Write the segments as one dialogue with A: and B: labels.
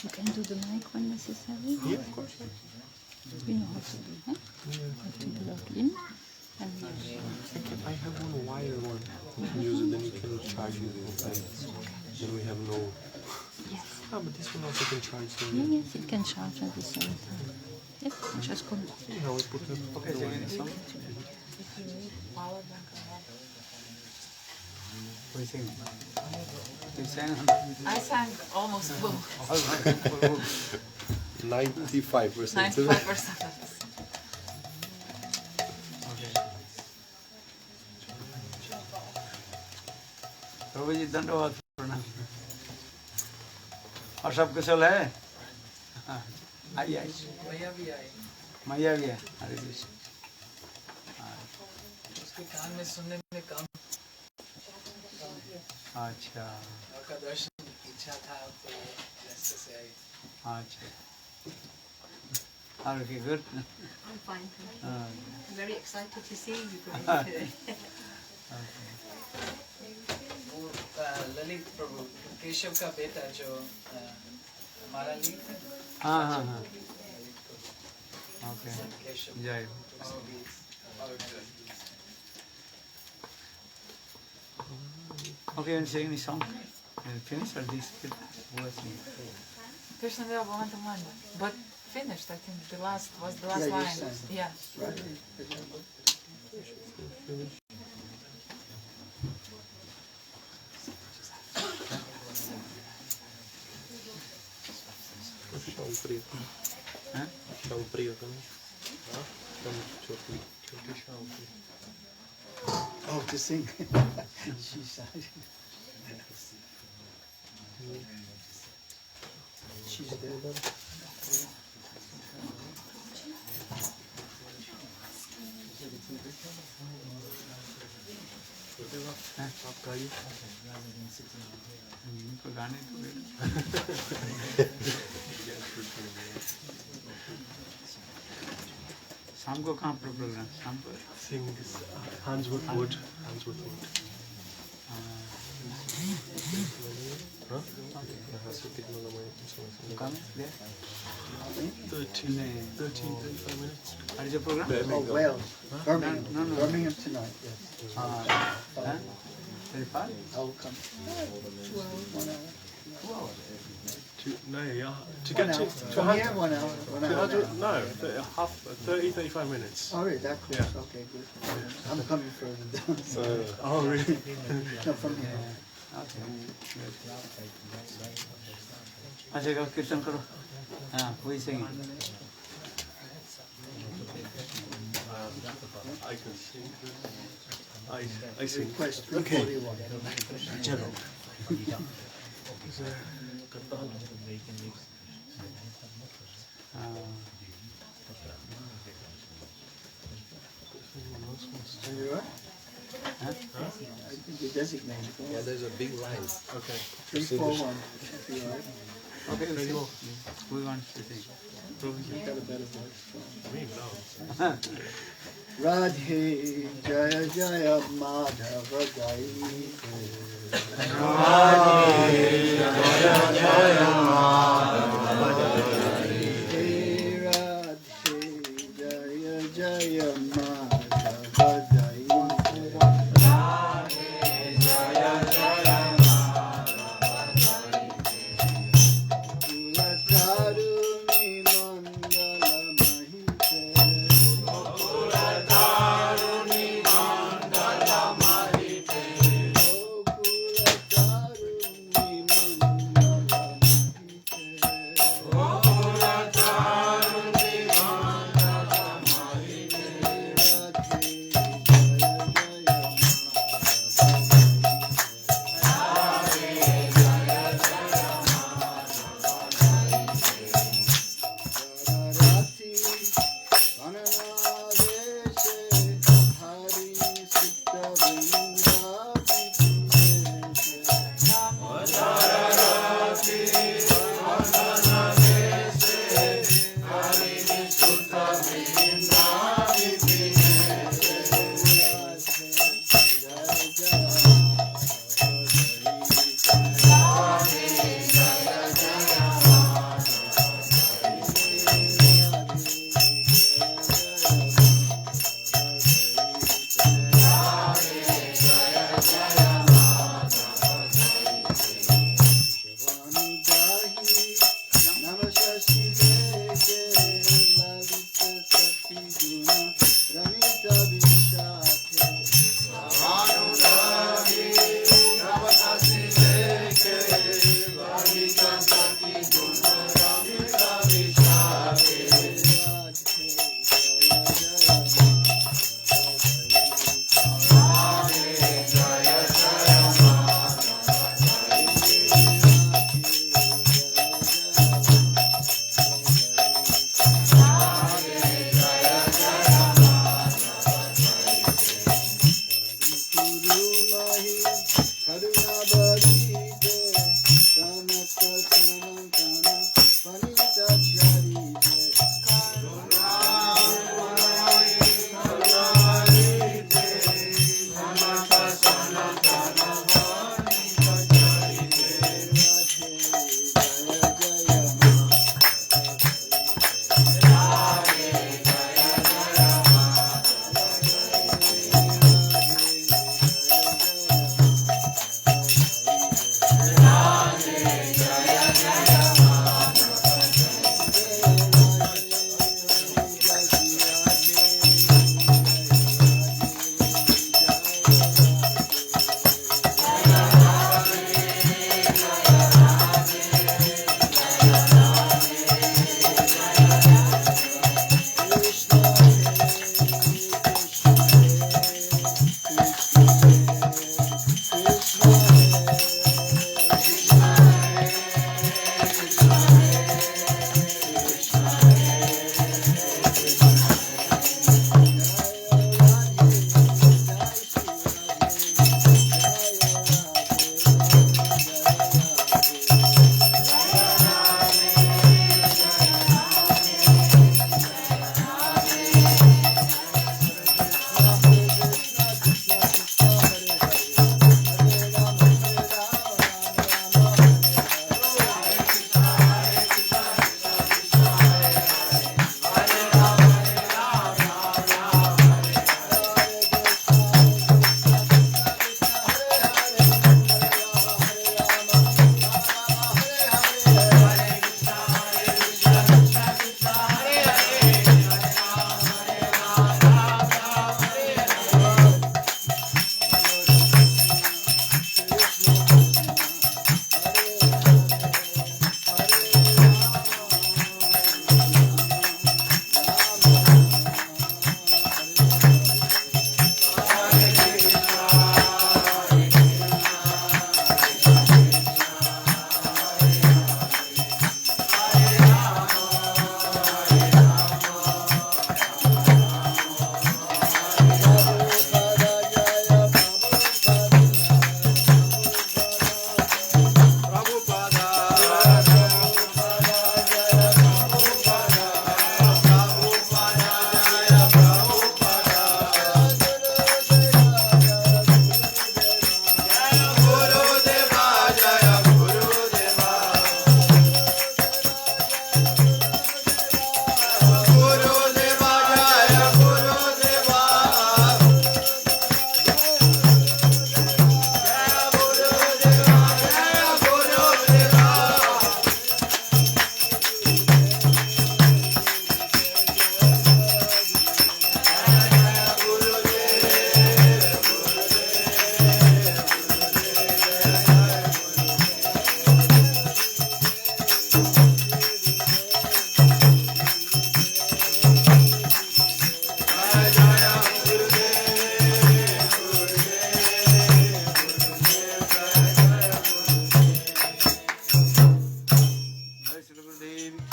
A: You can do the mic when necessary.
B: Yeah, of course.
A: We know how to do, huh? You have to plug in. And
B: I have one wire one. You can use it, then you can charge it. Then we have no...
A: yes.
B: Ah, but this one also can charge. So
A: Yes, it can charge at the same time. Yes, just come.
B: see how I put it.
C: Okay, sing any song. What do you sing? You sang?
D: I sang almost full.
B: 95%.
D: 95%.
C: प्रभु जी दंडवत प्रणाम। और सब कुशल है? आई आई। मैया भी आई। मैया भी है। हरे कृष्ण।
D: उसके कान में सुनने में कम।
C: अच्छा।
D: आपका दर्शन इच्छा था तो ऐसे से आई।
C: अच्छा। Are you good?
A: I'm fine, thank you. I'm very excited to see you guys today.
D: वो ललित प्रभु केशव का बेटा जो हमारा लीड है।
C: हाँ हाँ हाँ। Okay.
D: केशव।
C: जय। Okay, and sing the song. And finish or this was me.
D: Krishna Deva Bhavantam, but finished. I think the last was the last line. Yeah.
E: Oh, to sing. She's there.
B: आपका ये
C: इनको गाने तो शाम को कहाँ पर प्रोग्राम? शाम को
B: sing this Handsworth Wood. Handsworth Wood. Huh?
C: कम है?
B: 13, 35 minutes.
C: What is your program?
E: Oh, well, Birmingham.
C: No.
E: Birmingham tonight, yes.
C: Very far?
E: I'll come. 1 hour.
B: No, yeah. To
E: One
B: get
E: hour.
B: to
E: From here, 1 hour. 1 hour.
B: no, 35 minutes.
E: Oh, really? That close?
B: Yeah.
E: Okay, good. I'm coming further down. So.
B: Oh, really?
E: No, from here.
C: Okay. अच्छा करो कीर्तन करो। हाँ वही singing.
B: I can sing. I sing.
E: Request. Okay. What do you want?
B: Chalo.
E: Are you right?
C: Huh?
E: I think you designated.
F: Yeah, there's a big line.
B: Okay.
E: 341. If you're right.
C: Okay, we want to sing.
E: You've got a better voice.
B: Me, no.
E: Radhe Jaya Jaya Madhava Gai.
C: Radhe Jaya Jaya Madhava
E: Radhe Jaya Jaya Madhava Gai.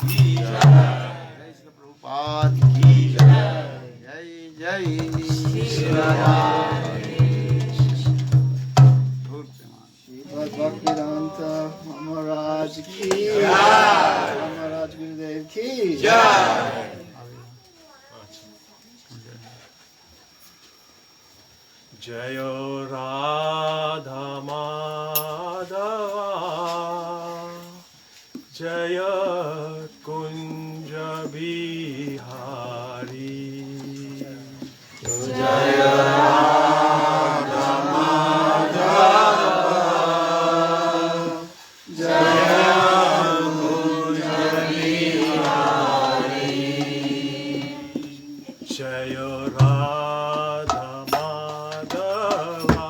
C: की जय श्री प्रभुपाद की जय जय Shri
E: Bhaktivedanta Yamaraja ki Yamaraja Gurudev ki jai.
B: Jayo Radha Madhava Jaya Kunja Bihari Jaya Radha Madhava Jaya Kunja Bihari Jaya Radha Madhava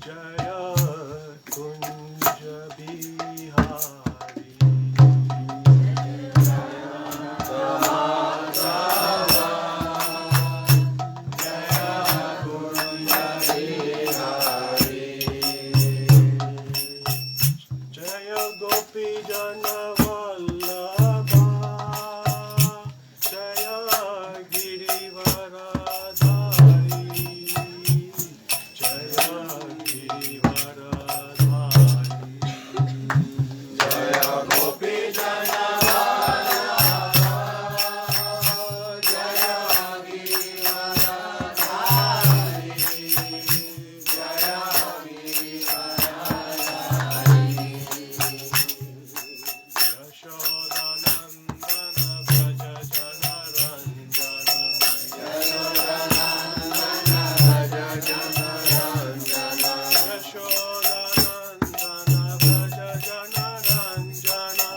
B: Jaya Kunja Bihari Jaya Gopi Jana Vallabha Jaya Girivaradhari Jaya Girivaradhari Jaya Gopi Jana Vallabha Jaya Girivaradhari Jaya Yashodanandana Braja Jana Ranjana Yashodanandana Braja Jana Ranjana Yashodanandana Braja Jana Ranjana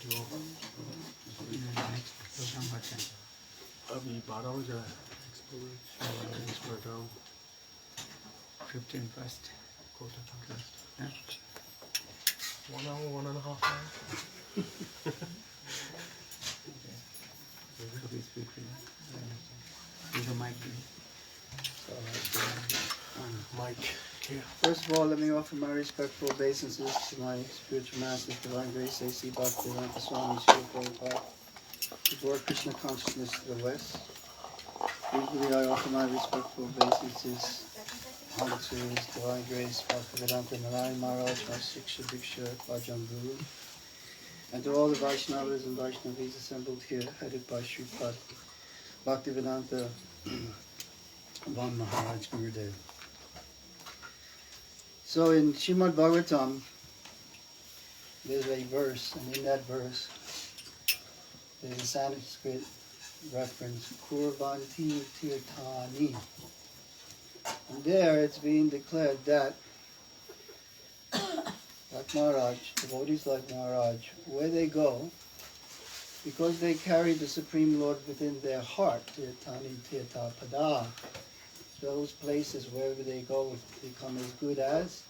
B: जो
C: next program what time?
B: अभी 12 बजे है explore down
C: 15 first.
B: quarter to first.
C: Yeah.
B: 1 hour, 1.5 hours.
C: So we speak with the mic.
B: Mike, here.
E: First of all, let me offer my respectful obeisances to my spiritual masters, Divine Grace A.C. Bhaktivedanta Swami Srila Prabhupada, who brought Krishna consciousness to the West. Usually I offer my respectful obeisances unto His Divine Grace Bhaktivedanta Narayan Maharaj, my Siksha Diksha Bhajan Guru, and to all the Vaishnavas and Vaishnavis assembled here, headed by Sripad Bhaktivedanta Van Maharaj Gurudev. So in Srimad-Bhagavatam, there's a verse, and in that verse, there's a Sanskrit reference, Kurvanti Tirthani. And there it's being declared that, like Maharaj, devotees like Maharaj, where they go, because they carry the Supreme Lord within their heart, Tirthani Tirtha Pada, those places wherever they go become as good as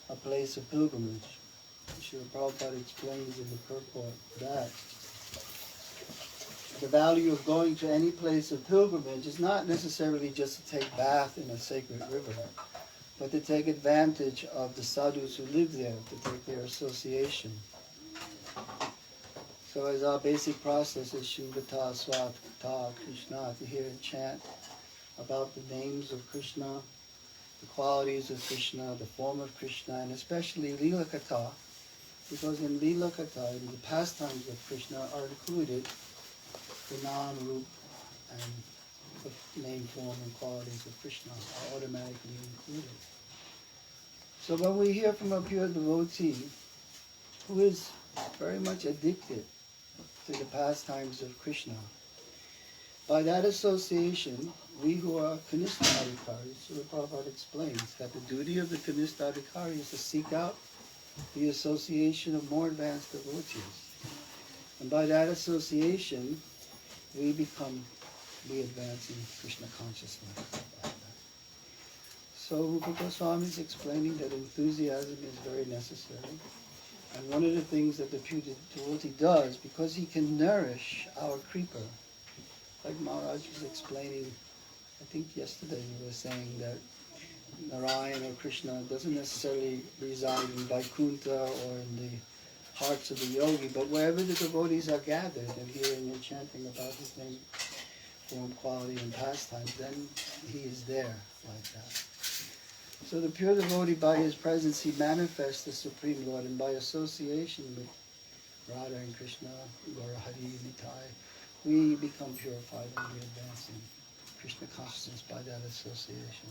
E: a place of pilgrimage. Srila Prabhupada explains in the purport that the value of going to any place of pilgrimage is not necessarily just to take bath in a sacred river, but to take advantage of the sadhus who live there, to take their association. So as our basic process is Shuvata Swata Krishna, to hear and chant about the names of Krishna, the qualities of Krishna, the form of Krishna, and especially Lila-katha, because in Lila-katha, in the pastimes of Krishna, are included the Nam, Rup, and the name, form, and qualities of Krishna are automatically included. So when we hear from a pure devotee who is very much addicted to the pastimes of Krishna, by that association, we who are Kanistha Adhikaris, Srila Prabhupada explains that the duty of the Kanistha Adhikari is to seek out the association of more advanced devotees. And by that association, we advance in Krishna consciousness. So Rupa Goswami is explaining that enthusiasm is very necessary. And one of the things that the pure devotee does, because he can nourish our creeper, like Maharaj was explaining, I think yesterday he was saying that Narayan or Krishna doesn't necessarily reside in Vaikuntha or in the hearts of the yogi, but wherever the devotees are gathered and hearing and chanting about his name, form, quality, and pastimes, then he is there like that. So the pure devotee, by his presence, he manifests the Supreme Lord, and by association with Radha and Krishna, Gaura Hari, Nitai, we become purified and we advance in Krishna consciousness by that association.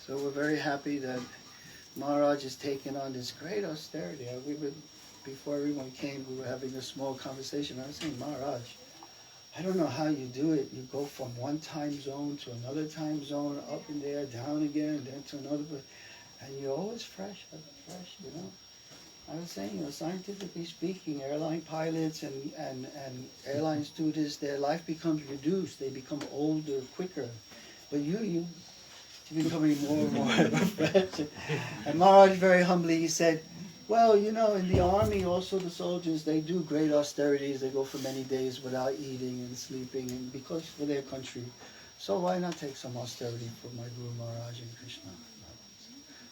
E: So we're very happy that Maharaj has taken on this great austerity. Before everyone came, we were having a small conversation. I was saying, Maharaj, I don't know how you do it. You go from one time zone to another time zone, up and there, down again, and then to another, and you're always fresh, you know. I was saying, scientifically speaking, airline pilots and airline students, their life becomes reduced. They become older quicker. But you're becoming more and more fresh. And Maharaj very humbly, he said, well, in the army also the soldiers, they do great austerities. They go for many days without eating and sleeping, and because for their country. So why not take some austerity for my Guru Maharaj and Krishna?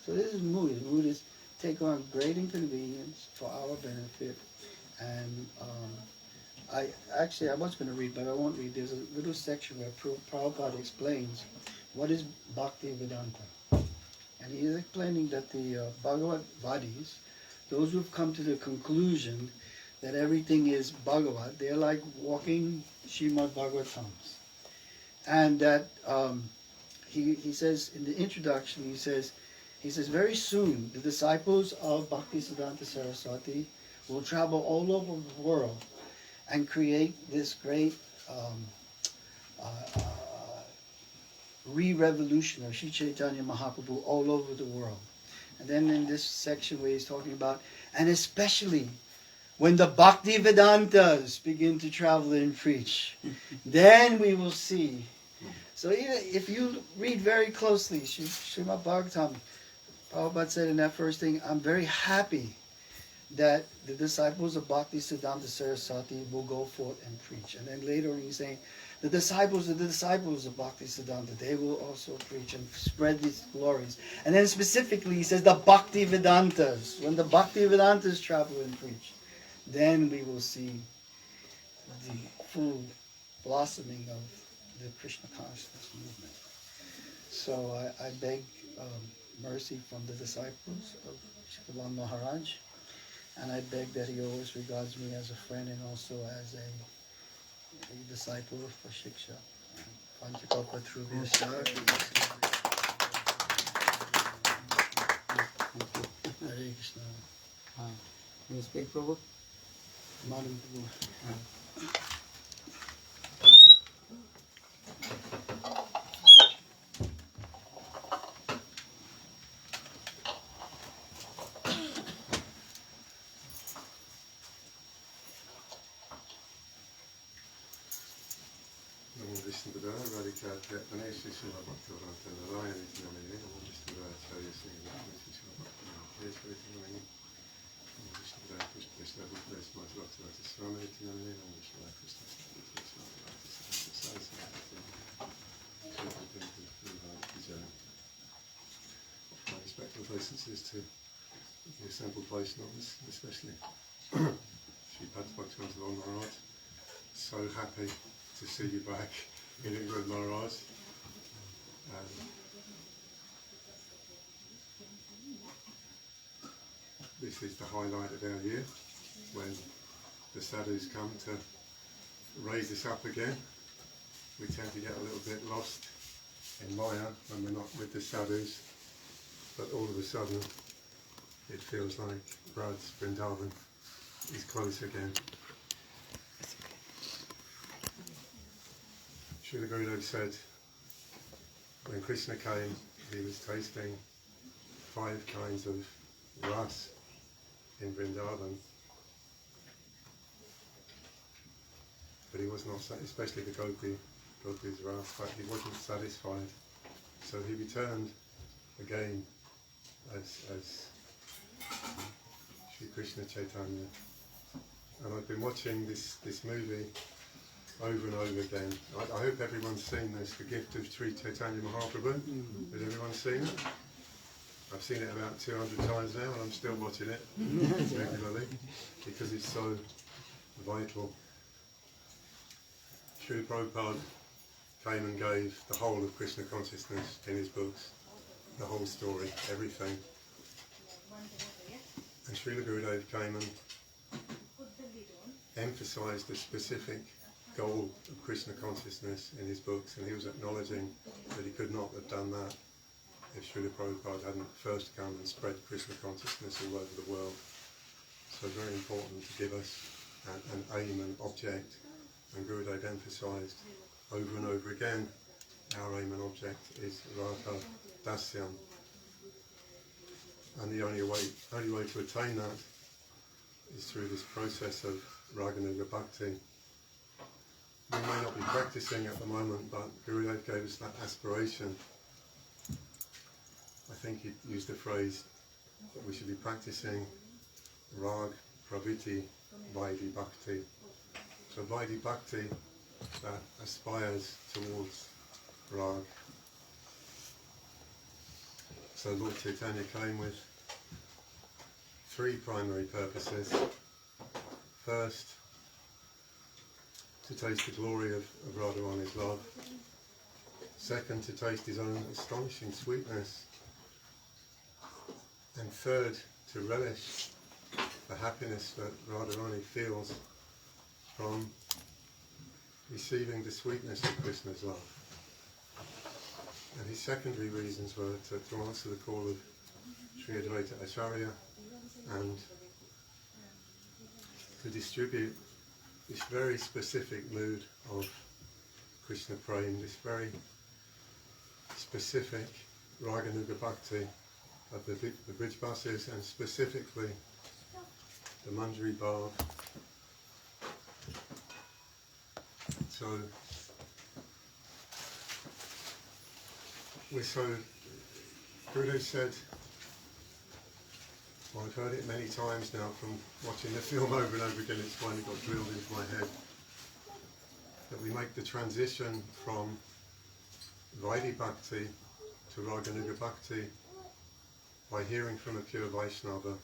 E: So this is mood. Mood is take on great inconvenience for our benefit. And I was going to read, but I won't read. There's a little section where Prabhupada explains what is Bhakti Vedanta. And he is explaining that the Bhagavad Vadis, those who have come to the conclusion that everything is Bhagavad, they're like walking Srimad-Bhagavatams. And that he says in the introduction, he says, very soon the disciples of Bhaktisiddhanta Saraswati will travel all over the world and create this great re-revolution of Sri Chaitanya Mahaprabhu all over the world. And then in this section where he's talking about, and especially when the Bhakti Vedantas begin to travel and preach, then we will see. So even if you read very closely, Srimad-Bhagavatam, Prabhupada said in that first thing, I'm very happy that the disciples of Bhakti-siddhanta Saraswati will go forth and preach. And then later he's saying, the disciples of Bhakti-siddhanta, they will also preach and spread these glories. And then specifically he says the Bhakti Vedantas. When the Bhakti Vedantas travel and preach, then we will see the full blossoming of the Krishna consciousness movement. So I beg mercy from the disciples of Bhagavan Maharaj, and I beg that he always regards me as a friend and also as a disciple for Shiksha. Panchakalpa Trubhyascha. Hare Krishna.
C: Can you speak, Prabhu?
E: Madam Prabhu.
F: Hari-katha, my respectful obeisances to the assembled Vaishnavas, especially Sripad Bhaktivinoda Maharaj. So happy to see you back in England, Maharaj. This is the highlight of our year, when the sadhus come to raise us up again. We tend to get a little bit lost in Maya when we're not with the sadhus, but all of a sudden it feels like Vrindavana is close again. Srila Gurudev said when Krishna came, he was tasting 5 kinds of ras in Vrindavan, but he was not, especially the gopis ras, but he wasn't satisfied. So he returned again as Sri Krishna Chaitanya. And I've been watching this movie over and over again. I hope everyone's seen this, The Gift of Sri Chaitanya Mahaprabhu. Has everyone seen it? I've seen it about 200 times now and I'm still watching it regularly because it's so vital. Srila Prabhupada came and gave the whole of Krishna consciousness in his books, the whole story, everything. And Srila Gurudev came and emphasized the specific goal of Krishna consciousness in his books, and he was acknowledging that he could not have done that if Srila Prabhupada hadn't first come and spread Krishna consciousness all over the world. So very important to give us an aim and object, and Gurudev emphasized over and over again, our aim and object is Radha Darshan. And the only way to attain that is through this process of Raganuga Bhakti. We may not be practicing at the moment, but Gurudev gave us that aspiration. I think he used the phrase that we should be practicing Rag, Praviti, Vaidhi Bhakti. So Vaidhi Bhakti that aspires towards Rag. So Lord Chaitanya came with 3 primary purposes. First, to taste the glory of Radharani's love. Second, to taste his own astonishing sweetness. And third, to relish the happiness that Radharani feels from receiving the sweetness of Krishna's love. And his secondary reasons were to answer the call of Sri Advaita Acharya and to distribute this very specific mood of Krishna Prem, this very specific Raganuga Bhakti of the Vrajbasis, and specifically the Manjari Bhav. So Guru said, well, I've heard it many times now from watching the film over and over again, it's finally got drilled into my head, that we make the transition from Vaidhi Bhakti to Raganuga Bhakti by hearing from a pure Vaishnava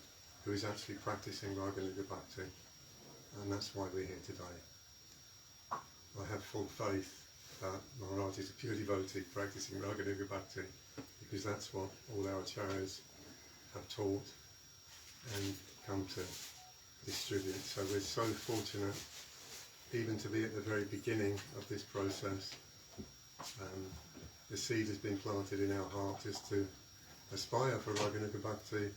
F: who is actually practicing Raganuga Bhakti, and that's why we're here today. I have full faith that Maharaj is a pure devotee practicing Raganuga Bhakti, because that's what all our acharyas have taught and come to distribute. So we're so fortunate even to be at the very beginning of this process. The seed has been planted in our heart is to aspire for Raganuga Bhakti,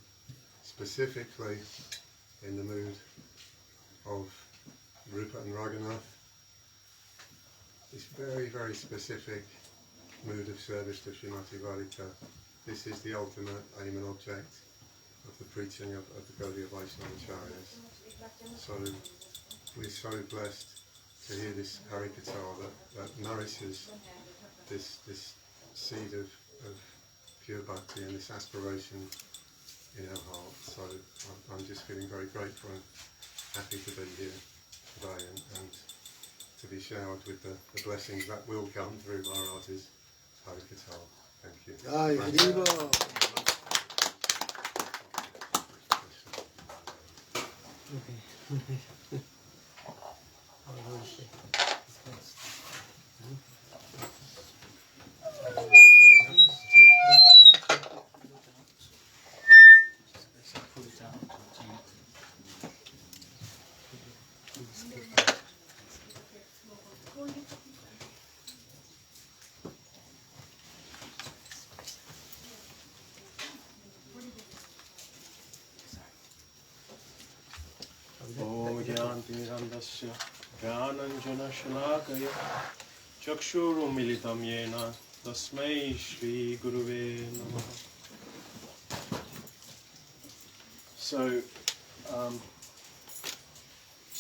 F: specifically in the mood of Rupa and Raghunath, this very, very specific mood of service to Srimati Radhika. This is the ultimate aim and object of the preaching of the Gaudiya Vaishnava Acharyas. So we're so blessed to hear this Hari-katha that nourishes this seed of pure bhakti and this aspiration in our hearts. So I'm just feeling very grateful and happy to be here today and to be showered with the blessings that will come through Maharaj's Hari-katha. Thank you.
E: Jai Haribo.
B: Jnantirandasya Jnananjana Shalakaya Chakshuru Militam Yena Tasmai Shri Guruve Namaha. So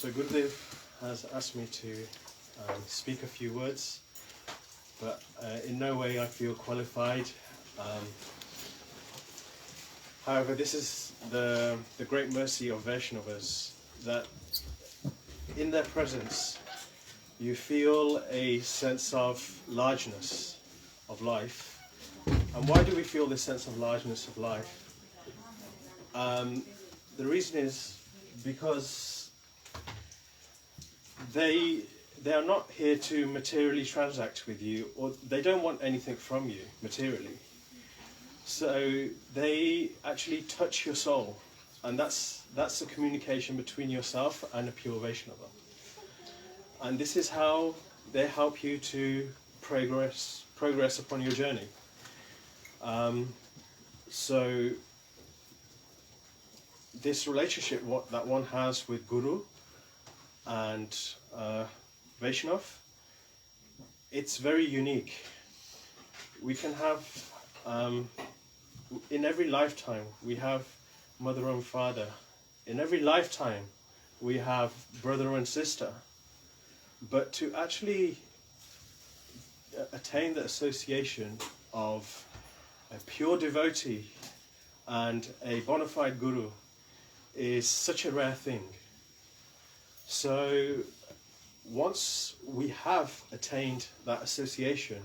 B: Gurudev has asked me to speak a few words, but in no way I feel qualified. However, this is the great mercy of Vaishnavas, that in their presence you feel a sense of largeness of life. And why do we feel this sense of largeness of life? The reason is because they are not here to materially transact with you, or they don't want anything from you materially. So they actually touch your soul, and that's the communication between yourself and a pure Vaishnava. And this is how they help you to progress upon your journey. So this relationship that one has with Guru and Vaishnav, it's very unique. We can have, in every lifetime, we have mother and father. In every lifetime, we have brother and sister. But to actually attain the association of a pure devotee and a bona fide guru is such a rare thing. So once we have attained that association,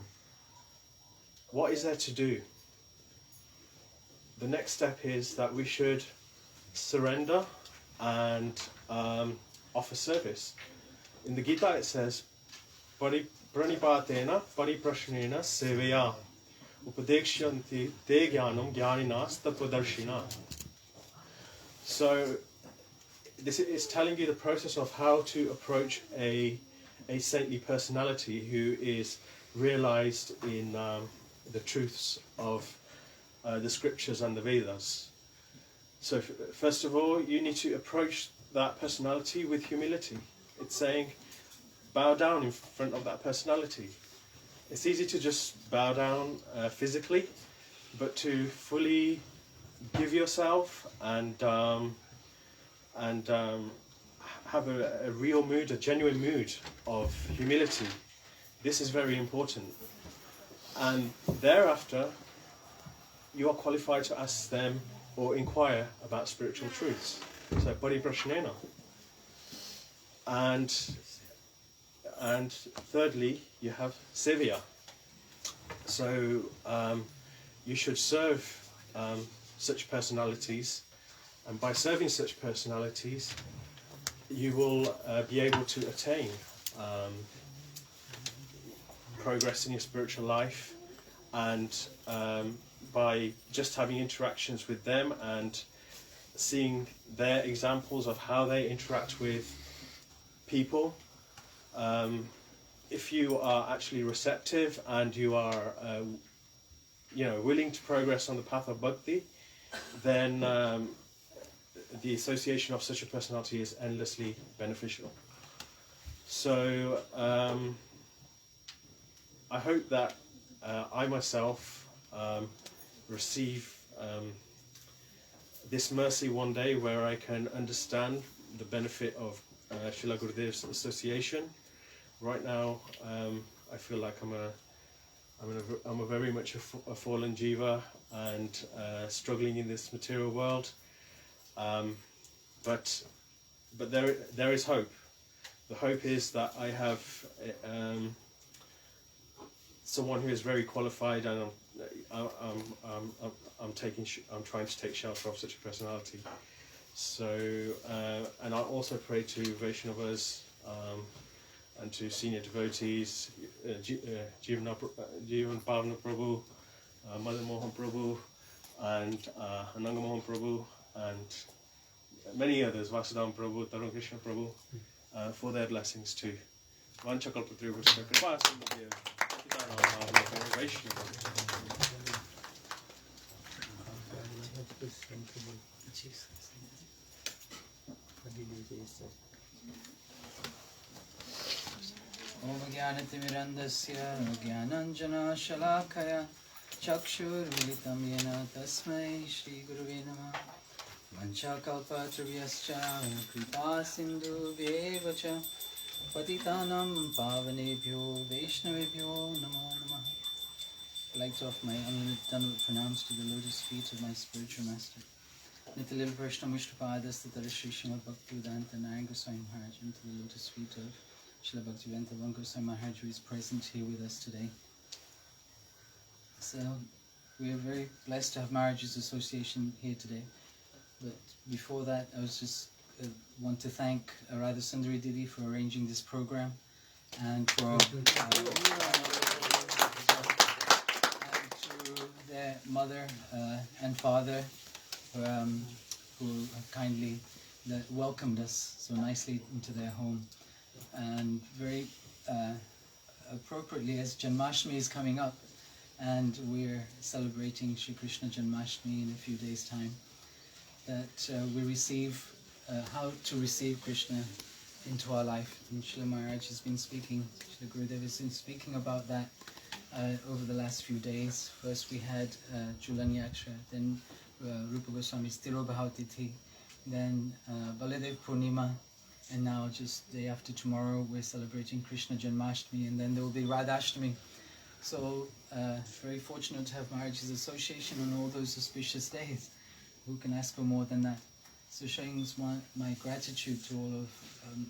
B: what is there to do? The next step is that we should surrender and offer service. In the Gita it says, Pranipatena pariprashnena sevaya upadekshanti te jnanam jnaninas tattva-darshina. So this is telling you the process of how to approach a saintly personality who is realized in the truths of the scriptures and the Vedas. So first of all, you need to approach that personality with humility. It's saying, bow down in front of that personality. It's easy to just bow down physically, but to fully give yourself and have a real mood, a genuine mood of humility. This is very important. And thereafter, you are qualified to ask them or inquire about spiritual truths. So, Bari Prashnena. And thirdly, you have Sevya. So, you should serve such personalities, and by serving such personalities, you will be able to attain progress in your spiritual life, and by just having interactions with them and seeing their examples of how they interact with people, if you are actually receptive and you are willing to progress on the path of bhakti, then the association of such a personality is endlessly beneficial. So I hope that I myself receive this mercy one day, where I can understand the benefit of Srila Gurudev's association. Right now, I feel like I'm a very much a fallen jiva and struggling in this material world. But there is hope. The hope is that I have someone who is very qualified, and I'm trying to take shelter of such a personality. So, and I also pray to Vaishnavas and to senior devotees, Jivan Bhavana Prabhu, Madan Mohan Prabhu, and Ananga Mohan Prabhu, and many others, Vasudam Prabhu, Tarun Krishna Prabhu, for their blessings too.
D: Om Jnanatimirandasya Jnananjana Shalakaya Chakshurmilitam Yena Tasmai Shri Gurave Namah Vanchakalpatrubhyascha Kripa Sindhu Vyevacha Patitanam Pavanebhyo Vaishnavebhyo Namo Namaha. I'd like to offer my unlimited pranams to the lotus feet of my spiritual master, Nityalila Prashna Mishtapadas Tatara Sri Srimad Bhaktivedanta Narayan Goswami Maharaj, and to the lotus feet of Srila Bhaktivedanta Goswami Maharaj, who is present here with us today. So, we are very blessed to have Maharaj's association here today. But before that, I was just want to thank Radha Sundari Didi for arranging this program, and for and to their mother and father who have kindly welcomed us so nicely into their home. And very appropriately, as Janmastami is coming up, and we're celebrating Shri Krishna Janmastami in a few days' time, that we receive how to receive Krishna into our life. And Srila Maharaj has been speaking, Srila Gurudev has been speaking about that over the last few days. First we had Julan Yatra, then Rupa Goswami's Tirobhavatiti, then Baladev Purnima, and now just day after tomorrow we're celebrating Krishna Janmashtami, and then there will be Radhashtami. So very fortunate to have Maharaj's association on all those auspicious days. Who can ask for more than that? So showing my gratitude to all of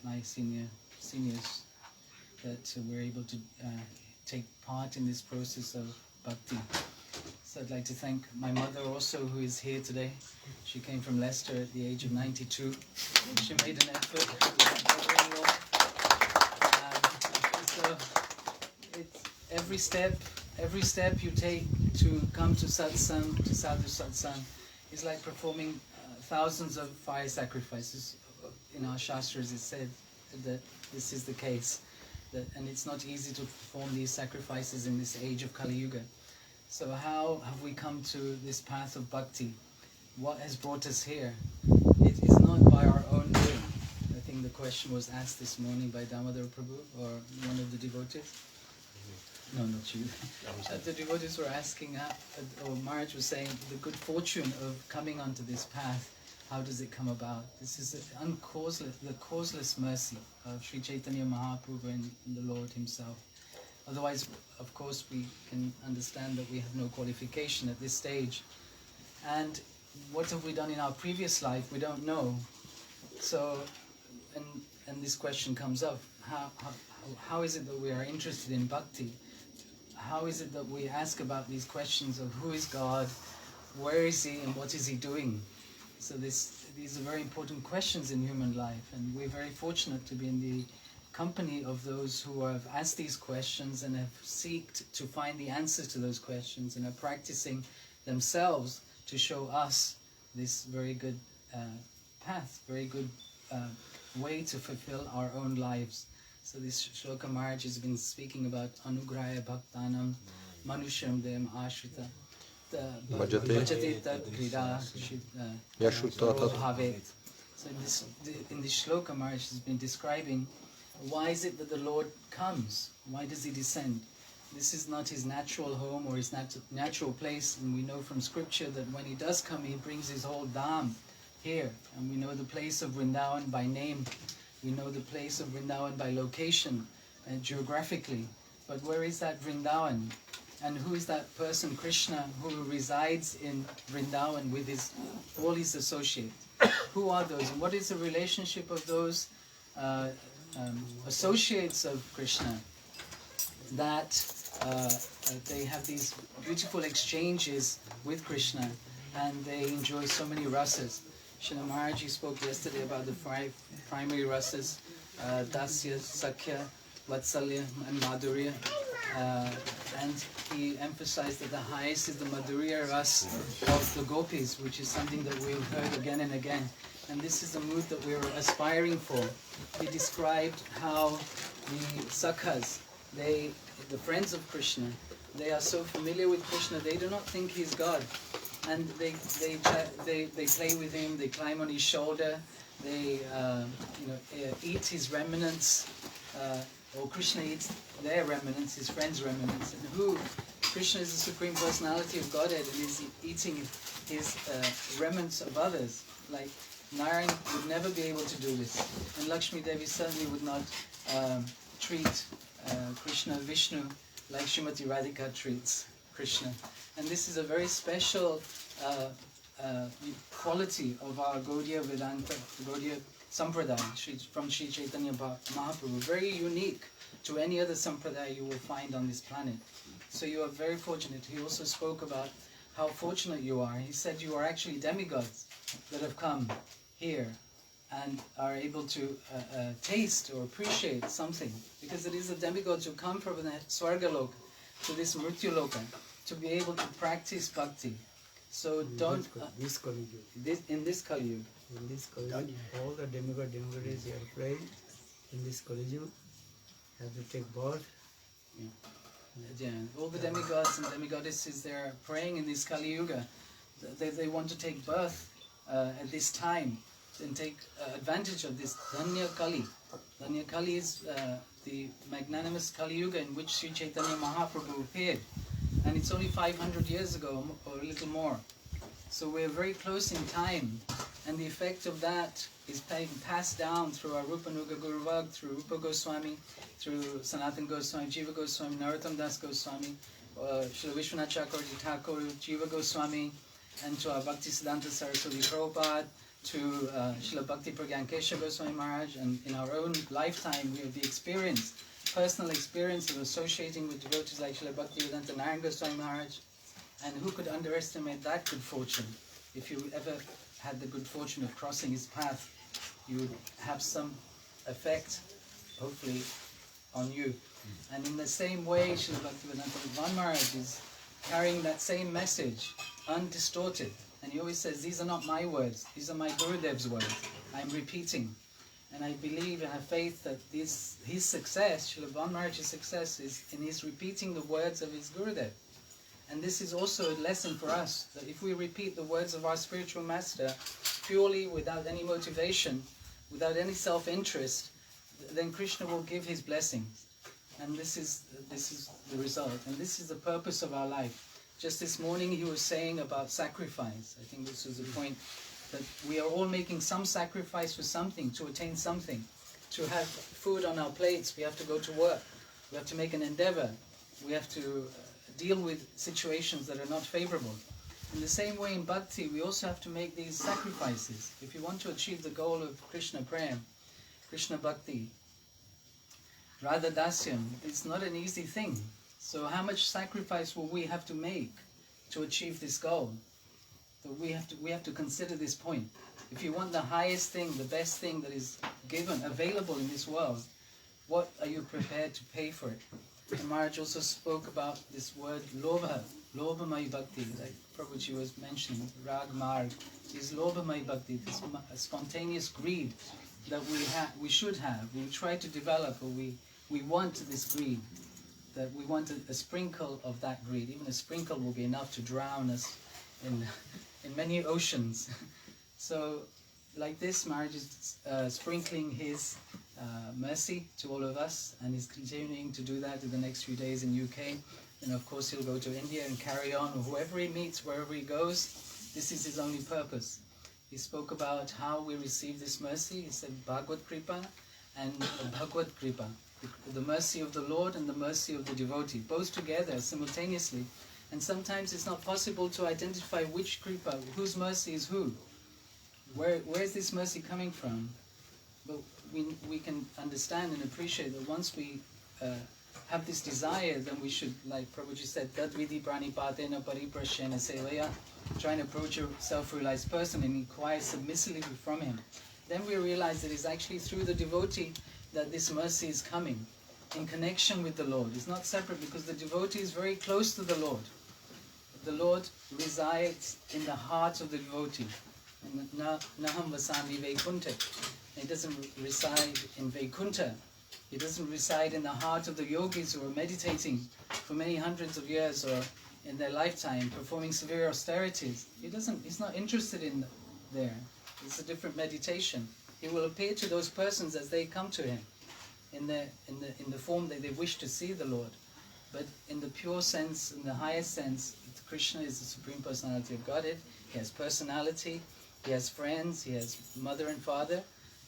D: my seniors that we're able to take part in this process of bhakti. So I'd like to thank my mother also, who is here today. She came from Leicester at the age of 92. She made an effort. So it's every step you take to come to satsang, to sadhu satsang, is like performing thousands of fire sacrifices. In our shastras it said that this is the case, and it's not easy to perform these sacrifices in this age of Kali Yuga. So how have we come to this path of bhakti? What has brought us here? It is not by our own doing. I think the question was asked this morning by Damodara Prabhu, or one of the devotees. No, not you. The devotees were asking, or Maharaj was saying, the good fortune of coming onto this path how does it come about? This is the causeless mercy of Sri Chaitanya Mahaprabhu and the Lord himself. Otherwise, of course, we can understand that we have no qualification at this stage. And what have we done in our previous life? We don't know. So, and this question comes up. How is it that we are interested in bhakti? How is it that we ask about these questions of who is God, where is he, and what is he doing? So these are very important questions in human life, and we're very fortunate to be in the company of those who have asked these questions and have sought to find the answers to those questions and are practicing themselves to show us this very good path, very good way to fulfill our own lives. So this shloka Maharaj has been speaking about anugraya bhaktanam manusham dem ashrita bhajate tat krida bhavet. So in this shloka Maharaj has been describing why is it that the Lord comes? Why does he descend? This is not his natural home or his natural place, and we know from scripture that when he does come, he brings his whole dham here. And we know the place of Vrindavan by name. We know the place of Vrindavan by location and geographically. But where is that Vrindavan? And who is that person, Krishna, who resides in Vrindavan with all his associates? Who are those? And what is the relationship of those associates of Krishna? That they have these beautiful exchanges with Krishna and they enjoy so many rasas. Srila Maharaji spoke yesterday about the 5 primary rasas, Dasya, Sakhya, Vatsalya and Madhurya. And he emphasized that the highest is the Madhurya ras of the gopis, which is something that we've heard again and again. And this is the mood that we're aspiring for. He described how the Sakhas, the friends of Krishna, they are so familiar with Krishna, they do not think he's God. And they play with him, they climb on his shoulder, they eat his remnants, or Krishna eats their remnants, his friends' remnants. And Krishna is the Supreme Personality of Godhead and is eating his remnants of others. Like Narayan would never be able to do this. And Lakshmi Devi certainly would not treat Krishna, Vishnu, like Srimati Radhika treats Krishna. And this is a very special quality of our Gaudiya Vedanta, Gaudiya Sampradaya from Sri Chaitanya Mahaprabhu, very unique to any other Sampradaya you will find on this planet. So you are very fortunate. He also spoke about how fortunate you are. He said you are actually demigods that have come here and are able to taste or appreciate something. Because it is the demigods who come from the Swargaloka to this Mrityu-loka to be able to practice bhakti. So don't...
C: This Kali Yuga.
D: In this Kali Yuga.
C: In this Kali Yuga, all the demigods are praying. In this Kali Yuga, have to take birth.
D: Yeah, all the demigods and demigoddesses, they are praying in this Kali Yuga. They want to take birth at this time and take advantage of this Dhanya Kali. Dhanya Kali is the magnanimous Kali Yuga in which Sri Chaitanya Mahaprabhu appeared. And it's only 500 years ago, or a little more. So we're very close in time. And the effect of that is being passed down through our Rupanuga Guru Varga, through Rupa Goswami, through Sanatana Goswami, Jiva Goswami, Narottam Das Goswami, Srila Vishwanath Chakravarti Thakur, Jiva Goswami, and to our Bhaktisiddhanta Saraswati Prabhupada, to Srila Bhakti Pragyan Kesha Goswami Maharaj, and in our own lifetime we have the experience, personal experience of associating with devotees like Srila Bhaktivedanta Narayan Goswami Maharaj. And who could underestimate that good fortune? If you ever had the good fortune of crossing his path, you would have some effect, hopefully, on you. And in the same way, Srila Bhaktivedanta Maharaj is carrying that same message, undistorted. And he always says, these are not my words, these are my Gurudev's words. I'm repeating. And I believe and have faith that his success, Srila Maharaj's success, is in his repeating the words of his Gurudev. And this is also a lesson for us, that if we repeat the words of our spiritual master purely without any motivation, without any self-interest, then Krishna will give his blessings. And this is the result. And this is the purpose of our life. Just this morning he was saying about sacrifice. I think this was the point that we are all making some sacrifice for something, to attain something. To have food on our plates, we have to go to work. We have to make an endeavor. We have to deal with situations that are not favorable. In the same way in bhakti, we also have to make these sacrifices. If you want to achieve the goal of Krishna Prem, Krishna Bhakti, Radha Dasyam, it's not an easy thing. So how much sacrifice will we have to make to achieve this goal? So we have to consider this point. If you want the highest thing, the best thing that is given, available in this world, what are you prepared to pay for it? And Maharaj also spoke about this word lobha, lobha-mai bhakti, like Prabhuji was mentioning, rag marg, is lobha-mai bhakti, this spontaneous greed that we should have, we try to develop, or we want this greed, that we want a sprinkle of that greed. Even a sprinkle will be enough to drown us in many oceans. So, like this, Maharaj is sprinkling his mercy to all of us, and he's continuing to do that in the next few days in UK. And of course he'll go to India and carry on, or whoever he meets, wherever he goes. This is his only purpose. He spoke about how we receive this mercy. He said Bhagavad Kripa and Bhagavad Kripa, the mercy of the Lord and the mercy of the devotee, both together simultaneously. And sometimes it's not possible to identify which Kripa, whose mercy is who. Where is this mercy coming from? But we can understand and appreciate that once we have this desire, then we should, like Prabhuji said, Tadvidi pranipatena pariprashena sevaya, try and approach a self-realized person and inquire submissively from him. Then we realize that it's actually through the devotee that this mercy is coming, in connection with the Lord. It's not separate, because the devotee is very close to the Lord. The Lord resides in the heart of the devotee. Naham vasami vaikunta. He doesn't reside in Vaikuntha. He doesn't reside in the heart of the yogis who are meditating for many hundreds of years or in their lifetime, performing severe austerities. He's not interested in there. It's a different meditation. He will appear to those persons as they come to him in the form that they wish to see the Lord. But in the pure sense, in the highest sense, Krishna is the Supreme Personality of Godhead. He has personality, he has friends, he has mother and father.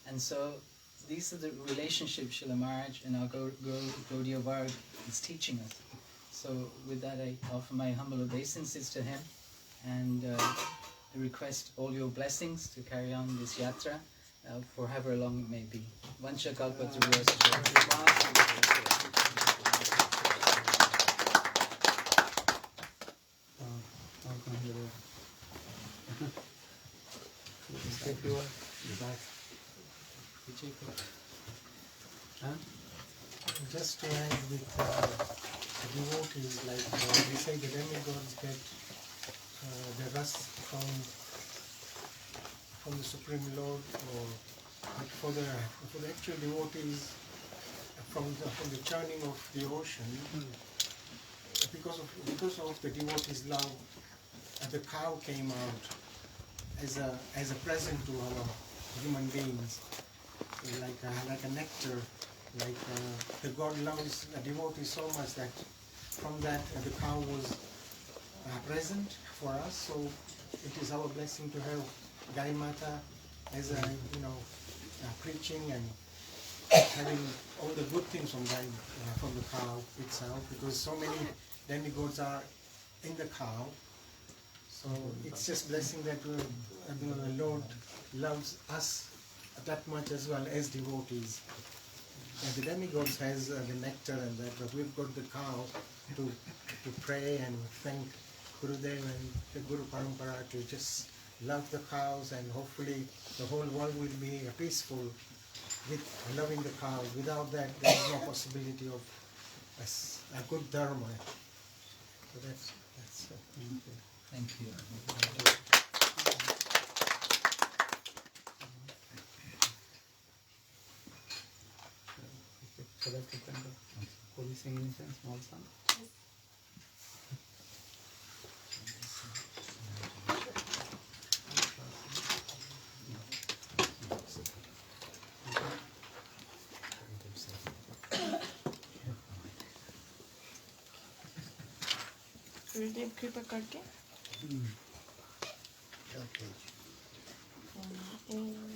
D: And so these are the relationships Srila Maharaj and our Gaudiya Varga is teaching us. So with that, I offer my humble obeisances to him, and I request all your blessings to carry on this yatra for however long it may be. Vancha kalpatarubhyascha.
G: Just to end with devotees, like we say the demigods get the rust from the Supreme Lord, but for the actual devotees, from the churning of the ocean, because of the devotees' love, the cow came out as a present to our human beings, like a nectar. The God loves a devotee so much that from that the cow was present for us. So it is our blessing to have Gai Mata as a preaching and having all the good things from the cow itself, because so many demigods are in the cow. So it's just blessing that the Lord loves us that much as well as devotees. And the demigods has the nectar and that, but we've got the cow to pray and thank Gurudev and the Guru Parampara to just love the cows, and hopefully the whole world will be peaceful with loving the cows. Without that, there is no possibility of a good dharma. So that's it.
D: Thank you.
C: Holy singing small sound.
A: गुरुदेव कृपा करके
E: 360.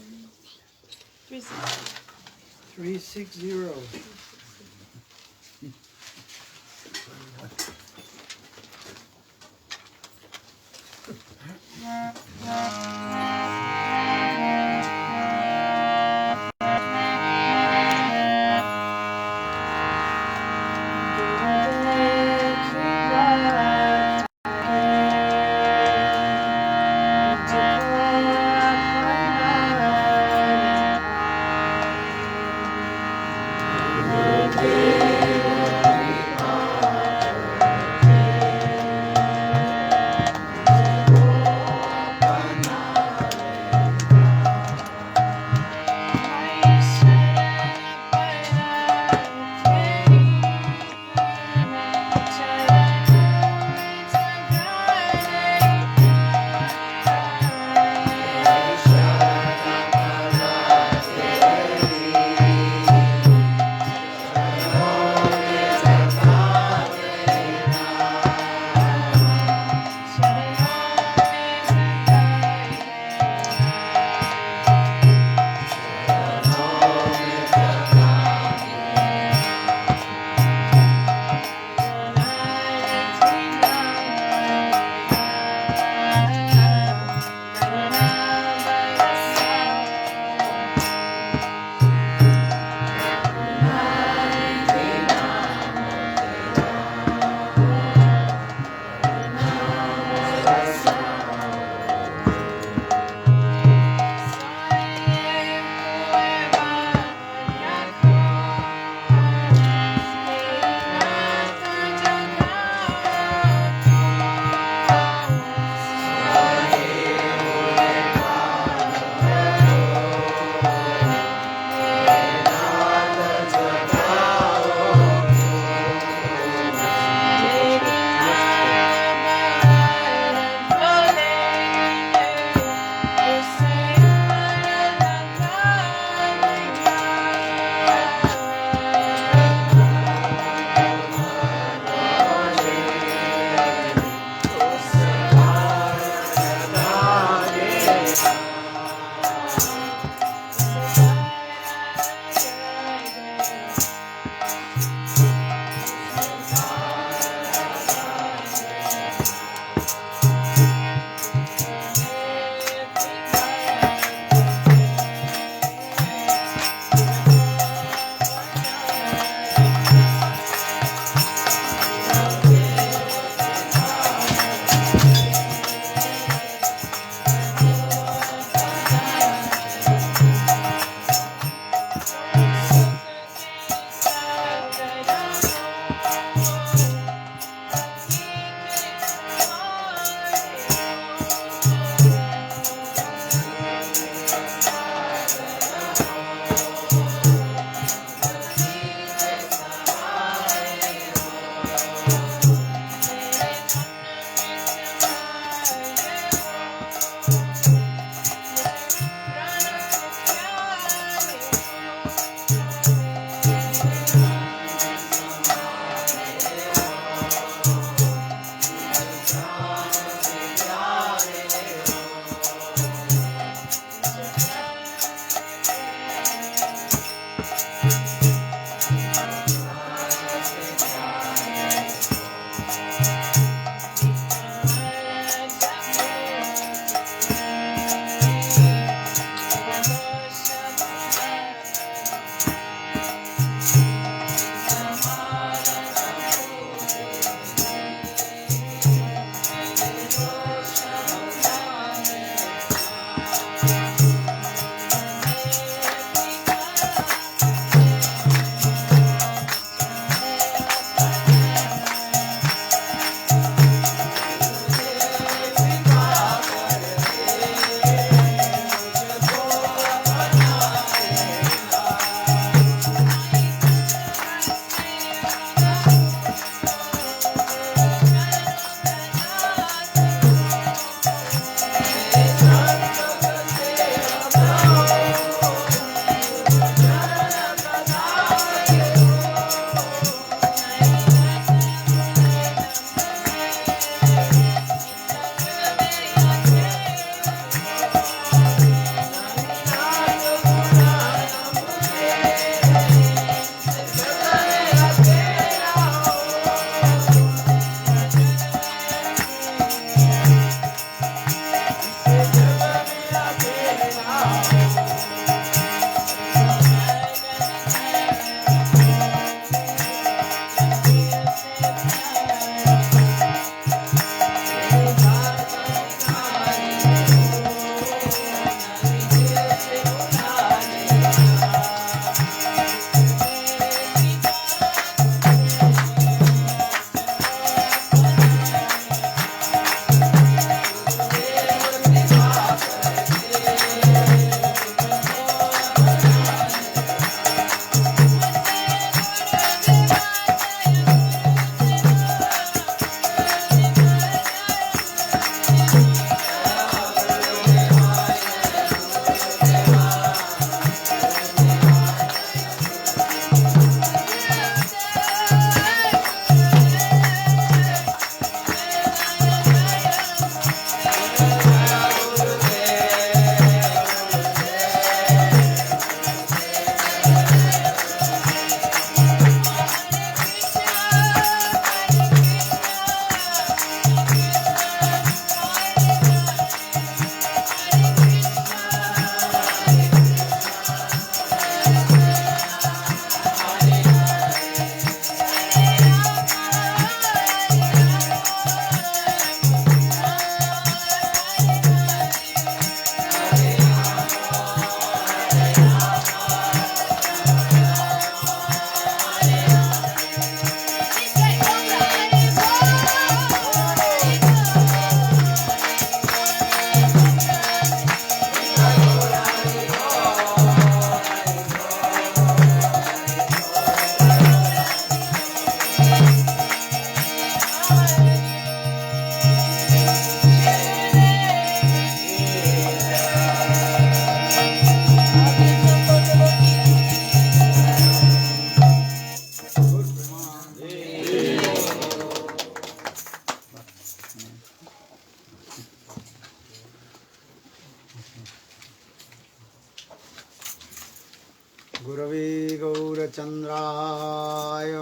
E: चन्द्राय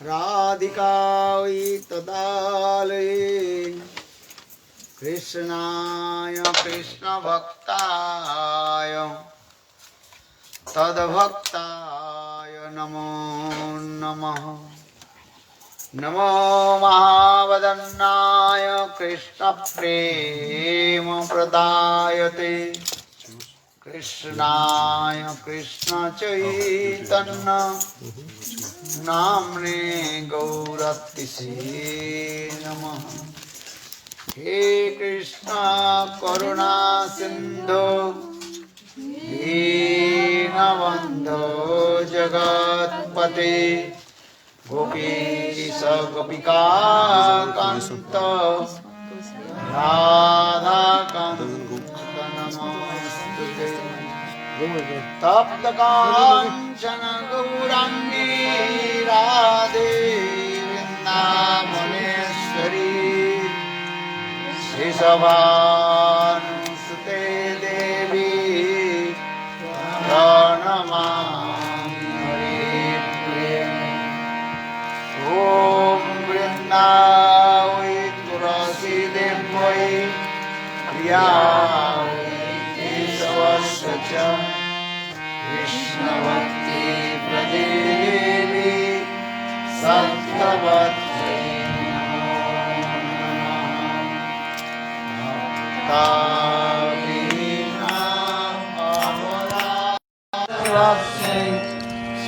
E: राधिकायै तदालये कृष्णाय कृष्णभक्ताय तद्भक्ताय नमो नमः। नमो महावदन्नाय कृष्णप्रेम प्रदायते कृष्णाय कृष्ण चैतन्य नाम्ने गौरतिसे नमः। हे कृष्ण करुणा सिंधु दीनबन्धो जगत्पते गोपीश गोपिका कांत राधा कांत नमोस्तुते। तप्त कांचन गौरांगी राधे वृंदावनेश्वरी वृषभानुसुते देवी प्रणमामि हरिप्रिये। ॐ वृन्दावै तुलसी देव्यै प्रियायै केशवस्य च कृष्णभक्ति प्रदेवी सत्यवत्यै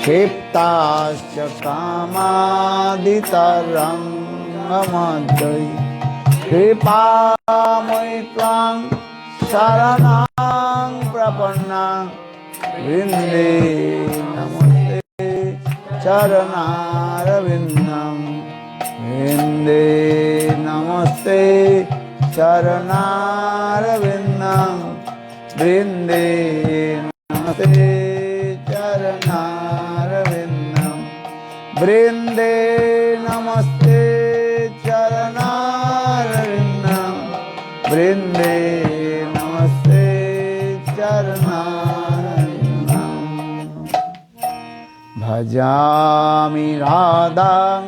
E: क्षिप्ताश्च कामादितरङ्गमद्वै कृपामयि त्वां शरणां प्रपन्ना वृन्दे नमस्ते चरणारविन्दं वृन्दे नमस्ते चरणारविन्दं वृन्दे नमस्ते चरणारविन्दं वृन्दे नमस्ते चरणारविन्दं वृन्दे नमस्ते चरणारविन्दं। भजामि राधां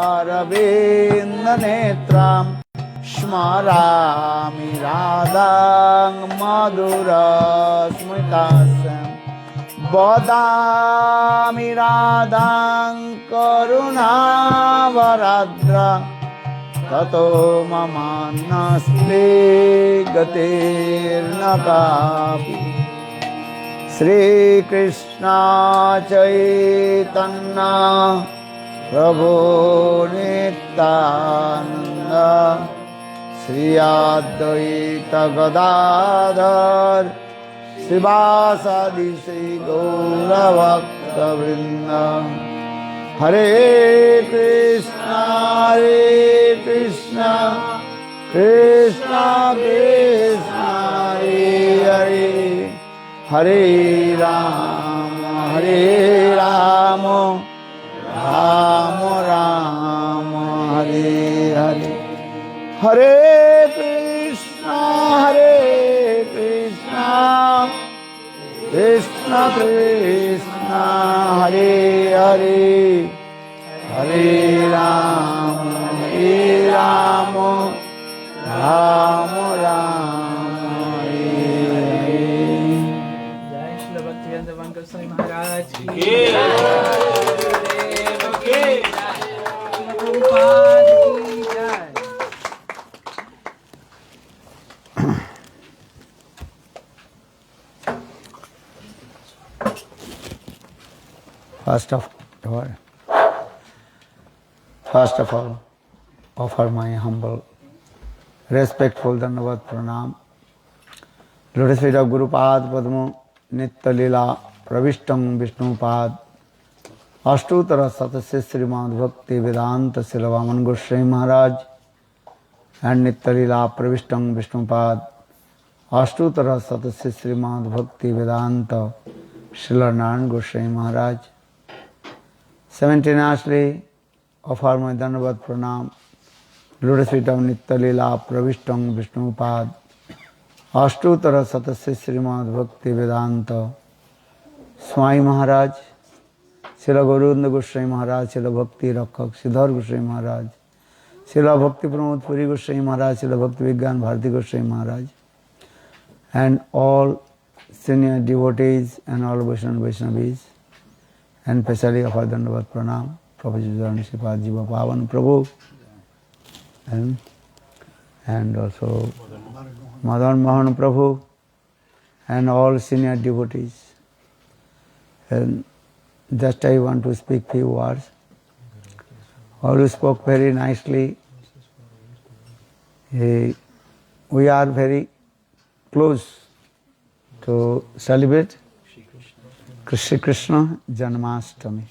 E: अरविन्दनेत्रां स्मरामि राधां मधुरस्मितास्यां वदामि राधां करुणावराद्रा ततो ममान्नस्ते गतिर्न कापि। श्रीकृष्ण चैतन्य प्रभो नित्यानन्द श्री अद्वैत गदाधर शिवासादि श्री गौरभक्तवृन्द। हरे कृष्ण कृष्ण कृष्ण हरे हरे हरे राम राम राम हरे हरे। हरे कृष्ण कृष्ण कृष्ण हरे हरे हरे राम राम हरे हरे।
C: जय श्री भक्तिवेदांत गोस्वामी महाराज की प्रभुपाद की जय।
E: First of all, offer my humble, respectful Dandavat Pranam. Lotus feet of Guru Pad Padmo Nitya Lila Pravishtam Vishnu Pad Ashtutara Satasya Srimad-Bhakti Vedanta Silavaman Goswami Maharaj and Nitya Lila Pravishtam Vishnu Pad Ashtutara Satasya Srimad-Bhakti Vedanta Srilan Goswami Maharaj. Simultaneously offer my Dandavat Pranam, Lotus feet of Nitya Lila Pravishtam Vishnu Pad Ashtutara Satasya Srimad-Bhakti Vedanta Swami Maharaj
H: Srila Gauranga Goswami Maharaj, Srila Bhakti Rakhak Siddhar Goswami Maharaj, Srila Bhakti Pramod Puri Goswami Maharaj, Srila Bhakti Vigyan Bharati Goswami Maharaj, and all senior devotees and all Vaishnavis, and especially of Dandavat Pranam, Prabhupada Sripad Jiva Pavan Prabhu, and also Madan Mohan Prabhu, and all senior devotees. And just I want to speak few words. All you spoke very nicely. We are very close to celebrate Shri Krishna Janmastami.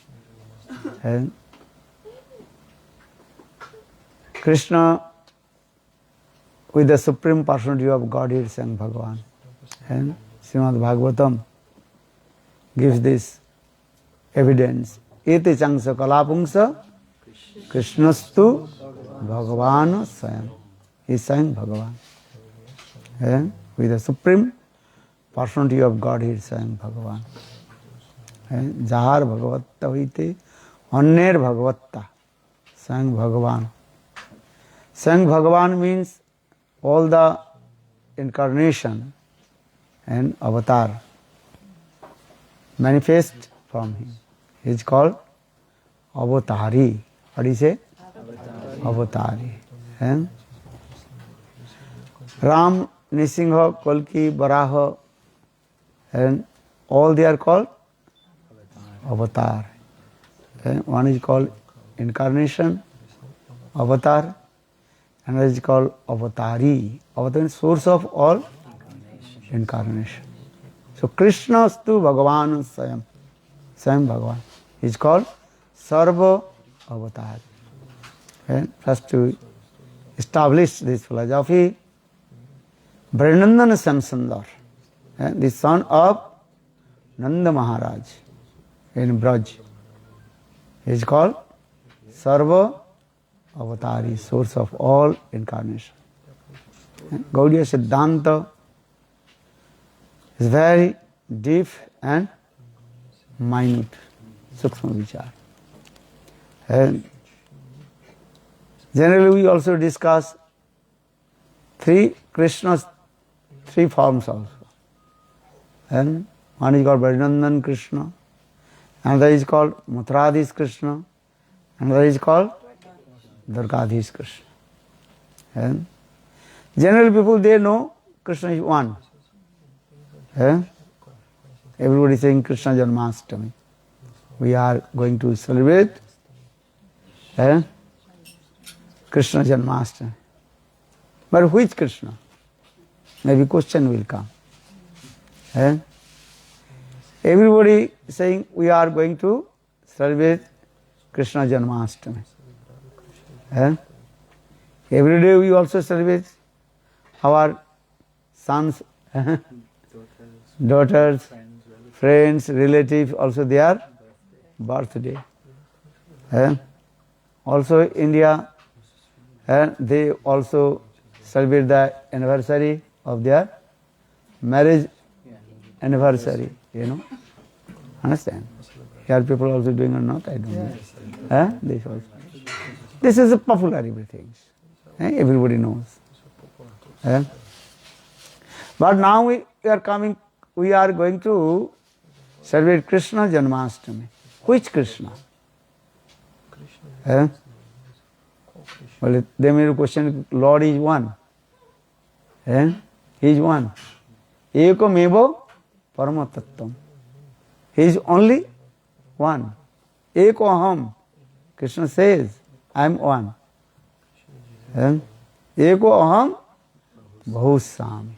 H: And Krishna with the Supreme Personality of Godhead, sang Bhagavan. And Srimad-Bhagavatam gives this evidence. Iti changsa kalapungsa Krishnastu Bhagavan Sayam. He is saying Bhagavan. And with the Supreme Personality of Godhead, saying Bhagavan. And Jahar Bhagavatta hoite Anner Bhagavatta, saying Bhagavan. Saying Bhagavan means all the incarnation and avatar manifest from him. He is called avatari. What do you say? Avatari. And Ram, Nisingha, Kalki, Baraha, and all they are called avatar. And one is called incarnation, avatar, and another is called avatari. Avatar is source of all incarnation. So Krishna stu Bhagavan Sayam. Sayam Bhagavan. He is called sarva-avatari. And first to establish this philosophy, Vrindavana Samsundar, the son of Nanda Maharaj in Braj, he is called sarva-avatari, source of all incarnation. Gaudiya-siddhanta is very deep and minute, sukshma vichar. And generally we also discuss Krishna's three forms also. And one is called Vrindavana Krishna, another is called Mathuradhisha Krishna, another is called Dvarakadhisha Krishna. And generally people, they know Krishna is one. Everybody is saying Krishna Janmastami. We are going to celebrate Krishna Janmastami. But which Krishna? Maybe question will come. Everybody is saying we are going to celebrate Krishna Janmastami. Every day we also celebrate our sons, daughters, friends, relatives, also their birthday. Also India, they also celebrate the anniversary of their marriage anniversary, Understand? Here people also doing or not, I don't know. This also. This is a popular everything. Everybody knows. But now we are going to celebrate Krishna Janmastami. Which Krishna? Well, they may question, Lord is one. He is one. Eko-meva parama-tattvam. He is only one. Eko-aham. Krishna says, I am one. Eko-aham bahusami.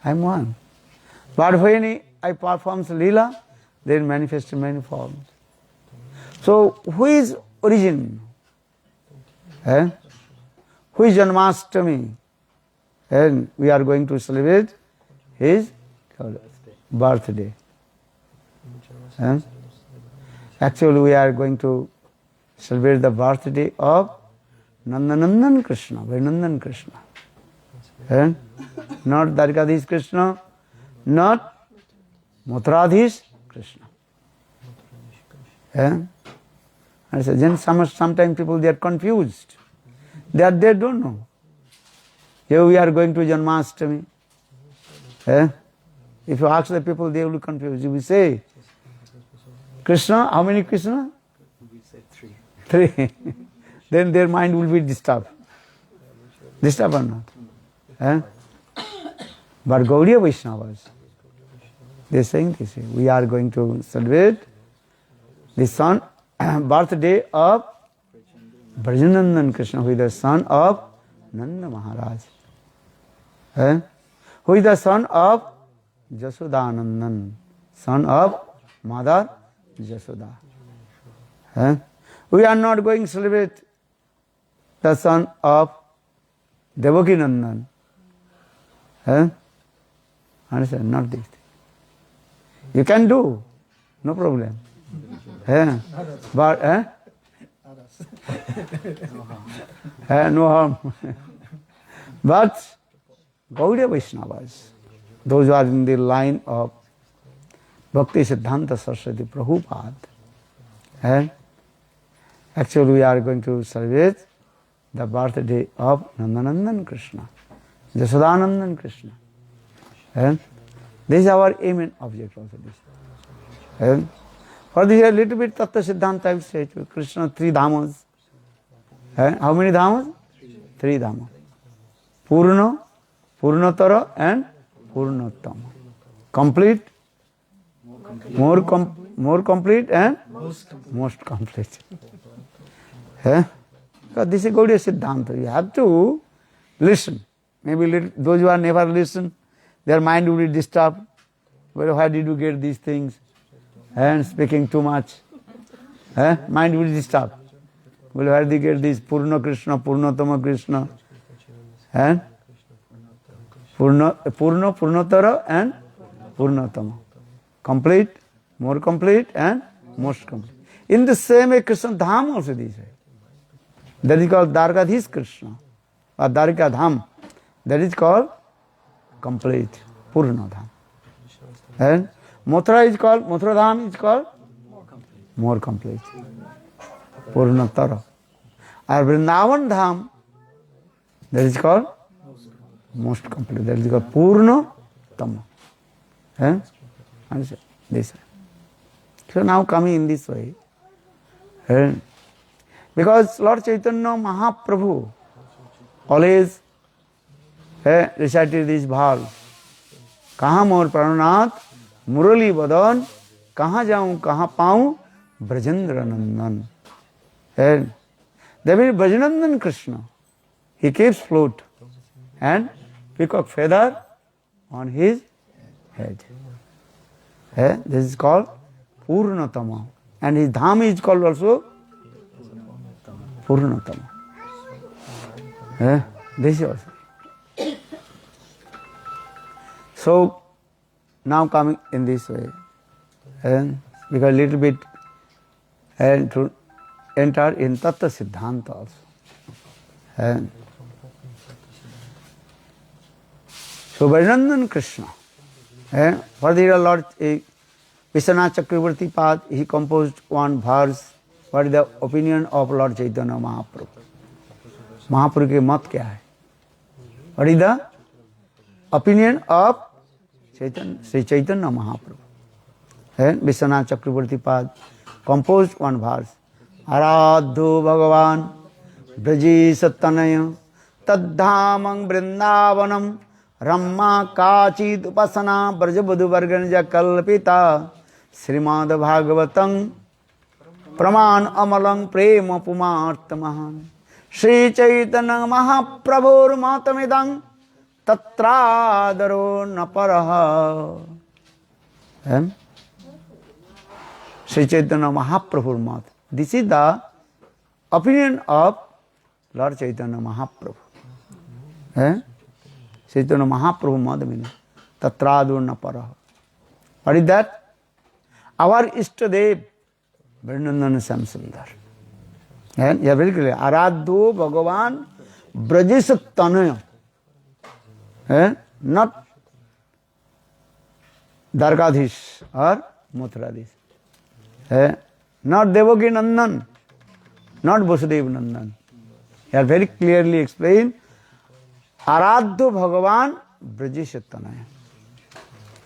H: I am one. But when I perform lila, then manifest in many forms. So, who is origin? Who is Janmastami? And we are going to celebrate his birthday. Actually, we are going to celebrate the birthday of Nandanandan Krishna, Vrindavana Krishna. Not Dvarakadhisha Krishna, not Mathuradhisha Krishna. And so then sometimes people they are confused. They don't know. Here we are going to Janmastami. If you ask the people, they will be confused. You will say, Krishna, how many Krishna?
D: We say three.
H: Three. Then their mind will be disturbed. Disturbed or not? But Gaudiya Vaishnavas, they are saying this, we are going to celebrate the birthday of Brajanandan Krishna, who is the son of Nanda Maharaj. Who is the son of Jasodanandan, son of Mother Jasoda. We are not going to celebrate the son of Devakinandan. Understand? Not this. You can do, no problem. But no harm. But Gaudiya Vaishnavas, those who are in the line of Bhakti-siddhanta Saraswati Prabhupada, actually we are going to celebrate the birthday of Nandanandan Krishna, Jasodanandan Krishna. This is our aim and object also. For this a little bit tattva-siddhanta I will say to you. Krishna, 3 dhamas. How many dhamas? 3 dhamas. Purna, purna-tara and purna-tama. Complete, more complete and most complete. Because this is Gaudiya Siddhanta. You have to listen. Maybe those who have never listened, their mind will be disturbed. Well, where did you get these things? And speaking too much. Mind will be disturbed. Well, where did you get this Purna Krishna, Purna-tama Krishna? And Purna-tara and Purna-tama. Complete, more complete and most complete. In the same way, Krishna Dham also this way. That is called Dvarakadhisha Krishna or Dvarakadham. That is called complete, Purna Dham. And Mathuradham is called more complete, Purna-tara. And Vrindavana Dham, that is called most complete, that is called purna-tama. Understand? This way. So now coming in this way, because Lord Chaitanya Mahaprabhu always recited this bhal. Kaha mor prananath murali vadan, kaha jaun kaha paun Brajendra Nandan. And there is Brajanandan Krishna. He keeps float and peacock feather on his head. This is called Purna-tama. And his dham is called also Purna-tama. This is also. So, now coming in this way, because little bit to enter in tattva-siddhanta also. So, Varinandan Krishna, for the Lord Vishwanath Chakravarti Pad, he composed one verse. What is the opinion of Lord Chaitanya Mahaprabhu? Mahaprabhu के मत क्या है? What is the opinion of Sri Chaitanya Mahaprabhu? Vishwanath Chakravarti Pad composed one verse. Aradhyo bhagavan vrajesa-tanayas taddhamam Vrindavanam Ramma kachid upasana brajabudhuvarganja kalpita Srimad-Bhagavatam praman amalang prema pumartamahan Sri Chaitanya Mahaprabhur matamidang tatradaro naparaha. Sri Chaitanya Mahaprabhur mat. This is the opinion of Lord Chaitanya Mahaprabhu. Chaitanya Mahaprabhu Madhavini Tatradu Naparaha. What is that? Our Ishtadev Vrindavana Samsundar. And you are very clear. Aradhyo bhagavan vrajesa-tanayas. Not Dvarakadhisha or Mathuradhisha. not Devaki Nandan, not Vasudeva Nandan. Here very clearly explained, Aradhyo bhagavan vrajesa-tanayas.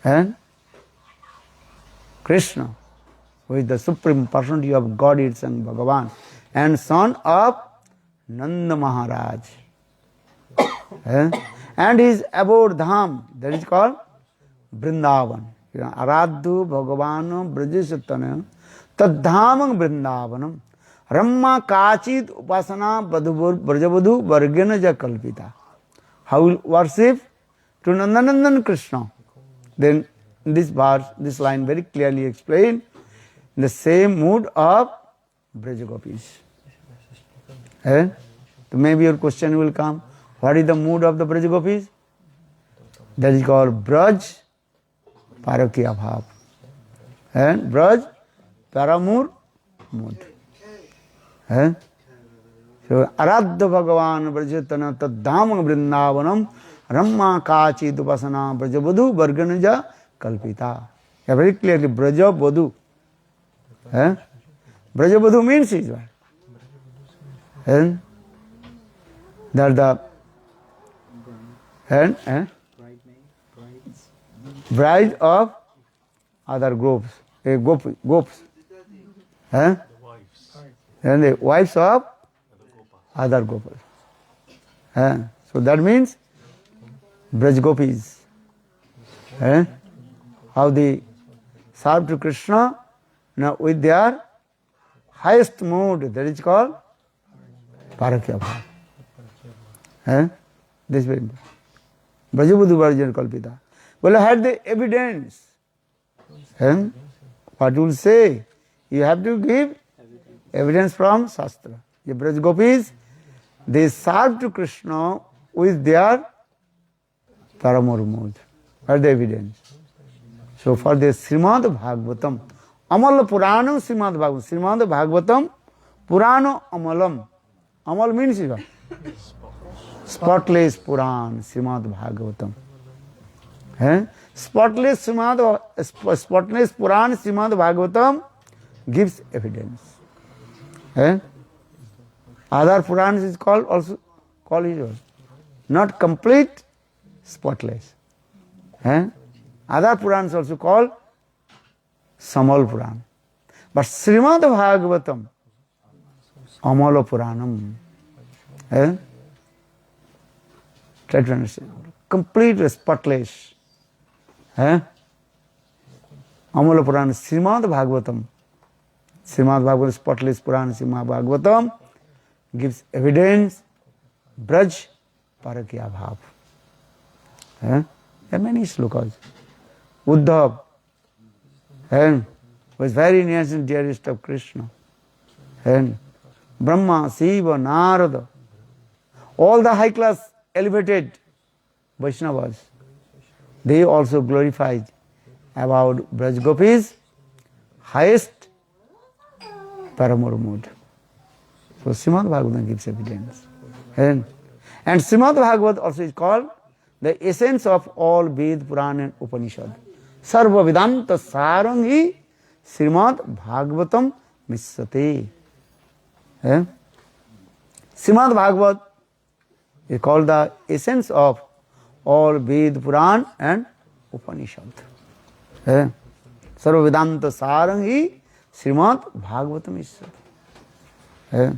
H: And Krishna, who is the supreme personality of God itself, Bhagavan, and son of Nanda Maharaj. And his abode dham, that is called Vrindavana. Aradhyo bhagavan vrajesa-tanayas taddhamam Vrindavanam Ramma kachit upasana brajavadhu vargena ja kalpita. How will worship to Nandanandan Krishna? Then this verse, this line very clearly explained, in the same mood of Brajagopis. So maybe your question will come, what is the mood of the Brajagopis? That is called Braj Parakya-bhava. And Braj Paramur mood. So Aradhyo bhagavan vrajesa-tanayas taddhamam Vrindavanam Ramma kachi dupasana brajavadhu varganaja kalpita. Very clearly, brajavadhu. Brajavadhu means is what? That the bride of other groups, gopis. And the wives of other gopas. So that means Braj Gopis. How they serve to Krishna now with their highest mood, that is called Parakya-bhava. This is very important. Brajavadhu Varjana Kalpita. Well, I had the evidence. What you will say? You have to give evidence from Shastra. The Braj Gopis, they serve to Krishna with their paramur mood. What is the evidence? So for the Srimad-Bhagavatam, Amal Puranam Srimad-Bhagavatam, Srimad-Bhagavatam, Purana Amalam. Amal means what? Spotless Puran, Srimad-Bhagavatam. Spotless Puran, Srimad-Bhagavatam gives evidence. Other Purans is called also not complete, spotless. Other Purans also called Samal Puran. But Srimad-Bhagavatam, Amala Puranam. Try to understand. Complete, spotless. Amala Puran, Srimad-Bhagavatam. Srimad-Bhagavatam, spotless Puran, Srimad-Bhagavatam gives evidence, Braj Parakya-bhava. There are many shlokas. Uddhav, was very near and dearest of Krishna. Brahma, Shiva, Narada, all the high class elevated Vaishnavas, they also glorified about Braj Gopis, highest paramur mood. So Srimad-Bhagavatam gives evidence. And Srimad-Bhagavatam also is called the essence of all Ved, Puran and Upanishad. Sarva-Vedanta sarang hi Srimad-Bhagavatam misyate. Srimad-Bhagavatam is called the essence of all Ved, Puran and Upanishad. Sarva-Vedanta sarang hi Srimad-Bhagavatam misyate.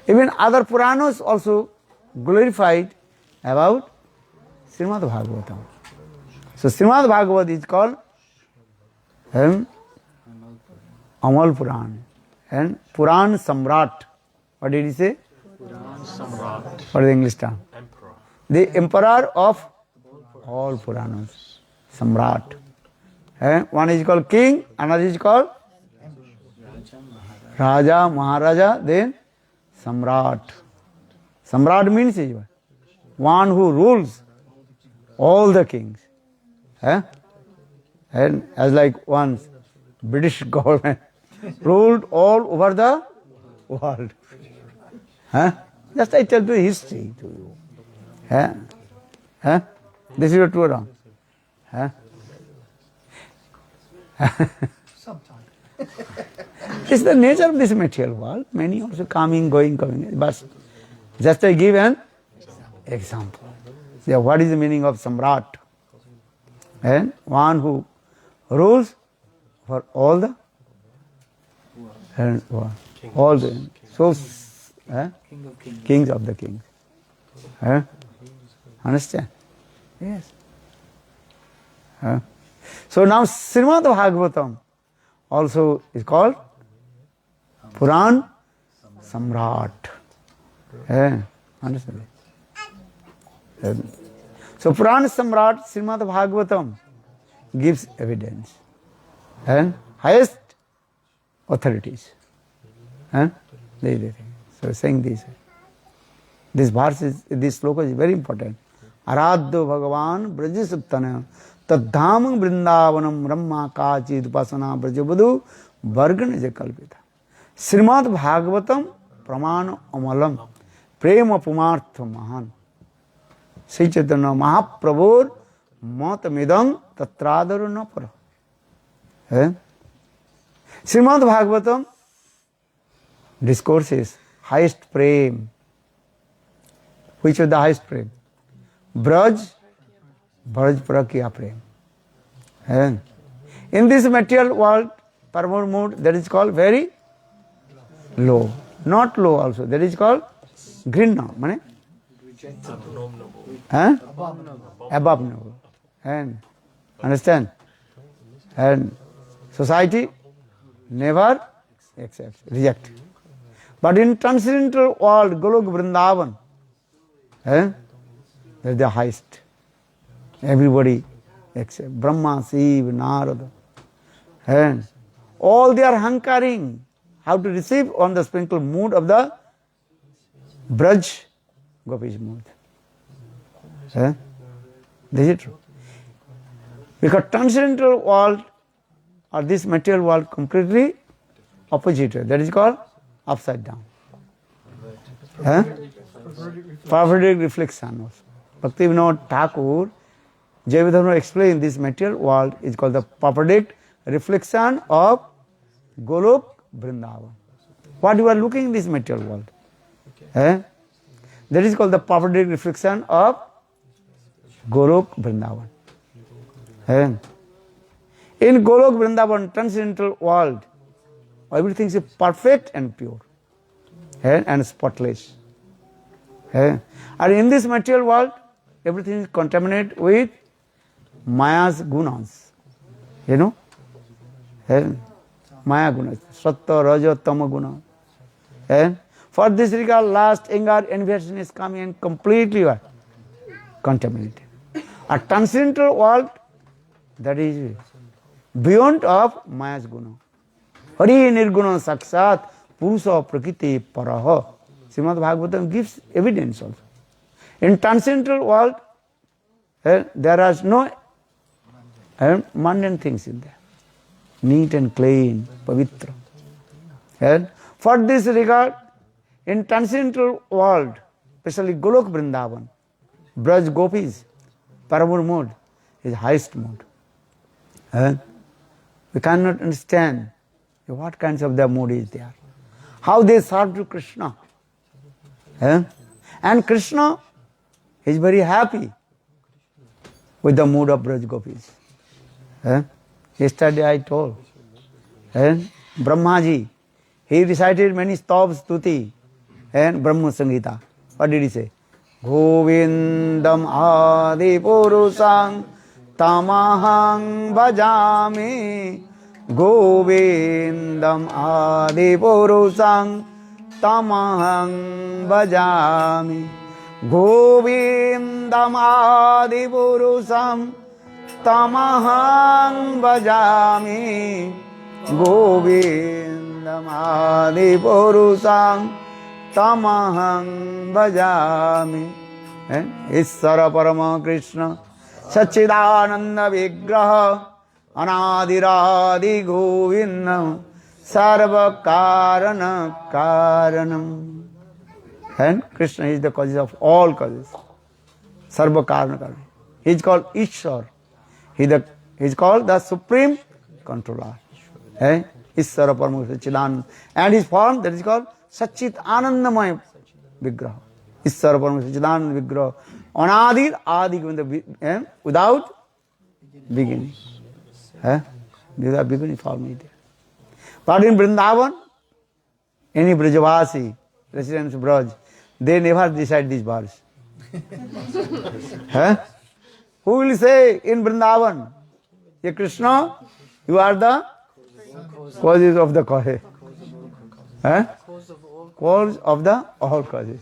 H: Even other Puranas also glorified about Srimad-Bhagavatam. So Srimad-Bhagavatam is called Amal Puran and paran-samrat. What did he say?
B: Paran-samrat.
H: What is the English term?
B: Emperor.
H: The emperor of all Puranas. Samrat. One is called king, another is called Raja, Maharaja, then Samrat. Samrat means one who rules all the kings. And as like once British government ruled all over the world. Just I tell the history to you. This is true or wrong? It's the nature of this material world. Many also coming, going, coming. But just I give an example. Yeah, what is the meaning of samrat? And one who rules for all the and all the so kings of the kings. Understand? Yes. So now Srimad-Bhagavatam also is called paran-samrat. Understand? So paran-samrat Srimad-Bhagavatam gives evidence and highest authorities. So saying this verse is, this shloka is very important. Aradhyo bhagavan vrajesa-tanayas taddhamam Vrindavanam brahma kachid upasana brajabadu varganaja kalpita. Srimad-Bhagavatam pramana amalam prema pumartha mahan Sri Chaitanya Mahaprabhur matamidam tatradaru na para. Srimad-Bhagavatam discourses highest prem. Which is the highest prem? Braj Prakya prem. In this material world, perverted mood, that is called very low. Not low also, that is called grinna. Mane? Abominable. And understand? And society never accepts, rejects. But in transcendental world, Golok Vrindavan, that is the highest. Everybody except Brahma, Shiva, Narada. And all they are hankering how to receive on the spiritual mood of the Braj Gopish mood. This is true. Because transcendental world or this material world completely opposite. That is called upside down. Perverted reflection also. Bhaktivinoda Thakur, Jayavadharma explained this material world is called the perverted reflection of Golok Vrindavan. What you are looking in this material world? That is called the perverted reflection of Golok Vrindavan. In Golok Vrindavan, transcendental world, everything is perfect and pure and spotless. And in this material world, everything is contaminated with Maya's gunas. You know? Maya gunas, Sattva, Raja, Tama guna. For this regard, last anger, inversion is coming and completely contaminated. A transcendental world, that is beyond of Maya's guna. Hari nirguna sakshat purusa prakriti paraha. Srimad-Bhagavatam gives evidence also. In transcendental world, there are no mundane things in there. Neat and clean, pavitra. For this regard, in transcendental world, especially Golok Vrindavan, Braj Gopis, Paramur mode is highest mode. We cannot understand what kinds of their mood is there. How they serve to Krishna. And Krishna is very happy with the mood of Braj Gopis. Yesterday I told. Brahmaji, he recited many stovs, stuti, and Brahma Sangita. What did he say? Govindam adi purusang tamahang bhajami. Govindam adi purusang tamahang bhajami. Govindam adi purusam tamahang bhajami. Govindam adi purusam tamahang bhajami. Issara Parama Krishna Sachidananda Vigraha Anadiradi Govindam sarva-karana karanam. And Krishna is the cause of all causes. Sarva-karana karanam. He is called Ishwar. He is called the supreme controller. Ishvara Paramahamsa Chidananda. And his form, that is called Satchit Anandamaya Vigraha. Ishvara Paramahamsa Chidananda Vigraha. Anadi Adi Govinda, without beginning. Without beginning form is there. But in Vrindavan, any Brajavasi, residents of Braj, they never decide this verse. Who will say in Vrindavan, Ye Krishna, you are the causes of the cause. Cause of the all causes.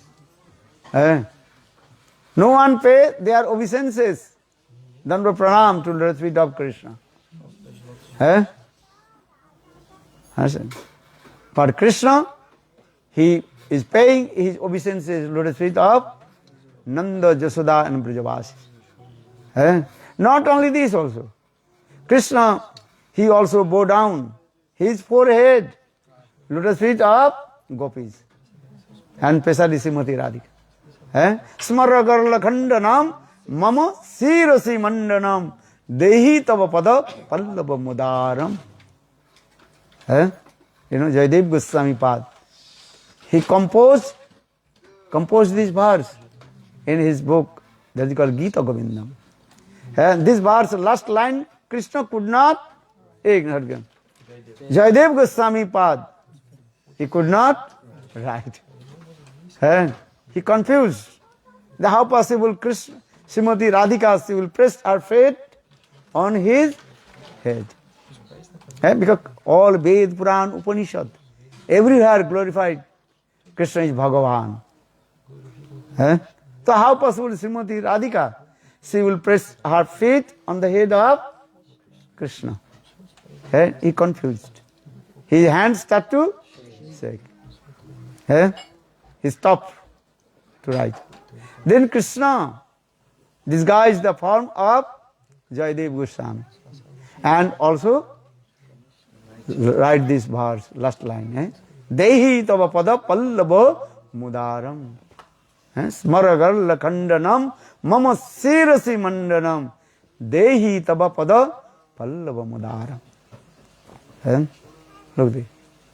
H: No one pay their obeisances. Danda pranam to the feet of Krishna. For Krishna, he is paying his obeisances to the feet of Nanda, Jasoda and Brajavasi. Not only this also. Krishna, he also bow down his forehead, lotus feet of gopis and Pesadi Srimati Radhika. Smaragarla khandanam mama sirasi mandanam dehi tava pada pallava mudaram. Jayadev Goswami Pad. He composed this verse in his book that is called Gita-govinda. This verse, last line, Krishna could not ignore. Jayadev Goswami Pad, he could not write. He confused. How possible Krishna, Srimati Radhika, she will press her feet on his head. Because all Ved, Puran, Upanishad, everywhere glorified Krishna is Bhagavan. So how possible Srimati Radhika, she will press her feet on the head of Krishna. He confused. His hands start to shake. He stopped to write. Then Krishna disguised the form of Jayadev Goswami and also write this verse, last line. Dehi tava pada pallava mudaram. Smaragarla khandanam mama sirasi mandanam dehi tava pada pallava mudaram. Look there.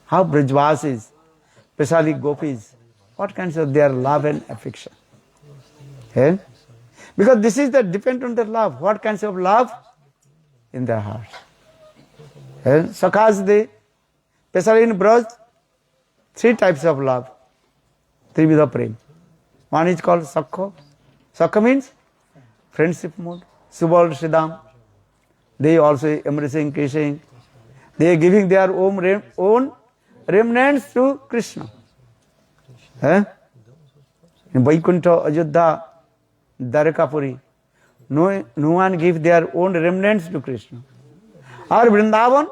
H: How Brajvasis, especially gopis, what kinds of their love and affection. Because this is the depend on their love. What kinds of love? In their hearts. Sakhas they, especially in Braj, 3 types of love. Trividha prem. One is called Sakhya. Sakhya means friendship mode. Subal Siddham. They also embracing, kissing. They are giving their own remnants to Krishna. In Vaikuntha, Ajodhya, Dvarakapuri, no one gives their own remnants to Krishna. Or Vrindavan,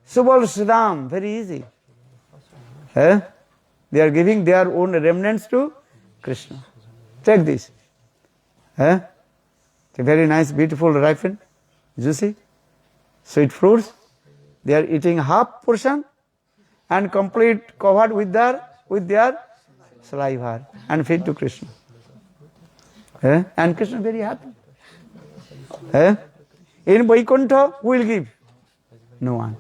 H: Subal Siddham, very easy. They are giving their own remnants to Krishna. Take this. It's a very nice, beautiful, ripened, juicy, sweet fruits. They are eating half portion and complete covered with their saliva and feed to Krishna. And Krishna very happy. In Vaikuntha, who will give? No one.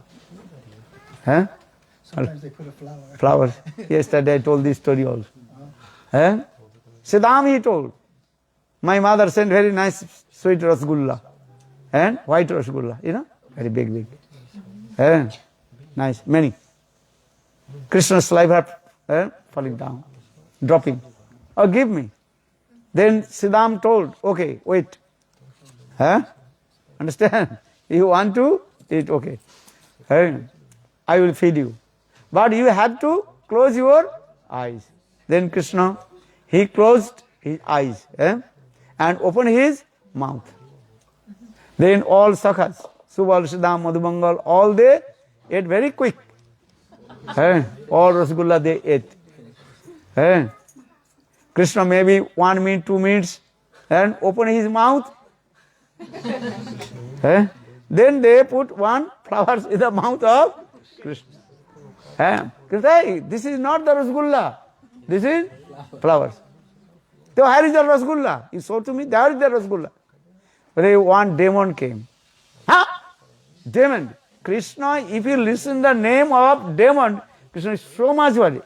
E: Sometimes they put a flower.
H: Flowers. Yesterday I told this story also. Siddham he told. My mother sent very nice sweet rasgulla. And white rasgulla, very big. Nice, many. Krishna's saliva falling down, dropping. Oh, give me. Then Siddham told, okay, wait. Understand? You want to eat, okay. I will feed you. But you have to close your eyes. Then Krishna, he closed his eyes and opened his mouth. Then all sakhas, Subal, Siddham, Madhubangal, all they ate very quick. All rasgulla they ate. Krishna maybe 1 minute, 2 minutes and open his mouth. Then they put one flowers in the mouth of Krishna. Krishna, this is not the rasgulla. This is flowers. So where is the rasgulla? You show to me, there is the rasgulla. But one demon came. Demon. Krishna, if you listen the name of demon, Krishna is so much worried.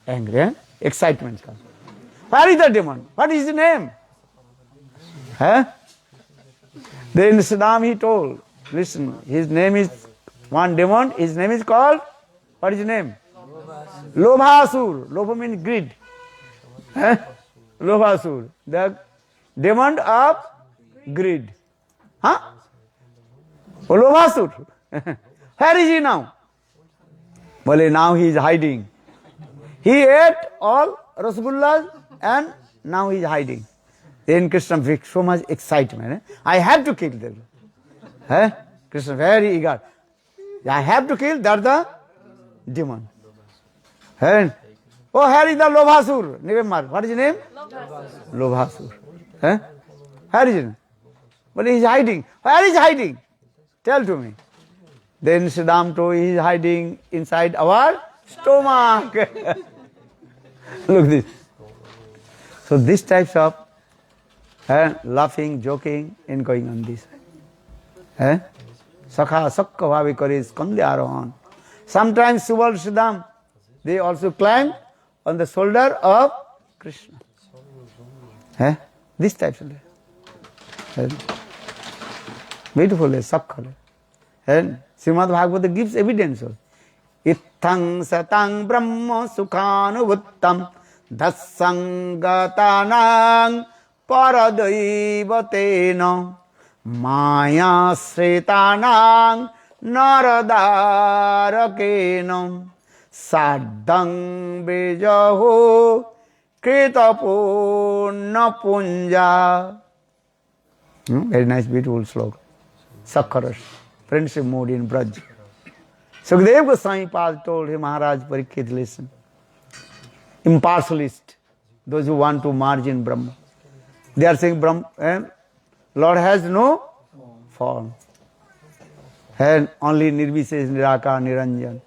H: Angry, excitement comes. Where is the demon? What is his name? Then Saddam he told, listen, his name is, one demon, his name is called, what is his name? Lobhasura. Lobha means greed. Lobhasura, the demon of greed. Oh, Lobhasura. Where is he now? Well, now he is hiding. He ate all rasgullas and now he is hiding. Then Krishna with so much excitement. I have to kill them. Krishna very eager. I have to kill, that's the demon. Oh, here is the Lobhasura. Remember, what is his name? Lobhasura. Where is he? But he is hiding. Where is he hiding? Tell to me. Then Siddham told he is hiding inside our stomach. Look this. So these types of laughing, joking, and going on this. Sakhya-bhava is skandha arohan. Sometimes Subal Siddham, they also climb on the shoulder of Krishna. This types of beautiful, Sakhya. And Srimad-Bhagavatam gives evidence of Ithang satang brahma sukhanuvuttam dasangatanang paradaivatena maya sritanang naradarakena saddang bejaho krita punja. Very nice, beautiful sloka. Sakhya, friendship mood in Braj. Sukadeva Goswami Pad told him, Maharaj Parikshit, listen. Impartialist, those who want to merge in Brahma. They are saying Brahma, Lord has no form. And only Nirvises, Niraka, Niranjan,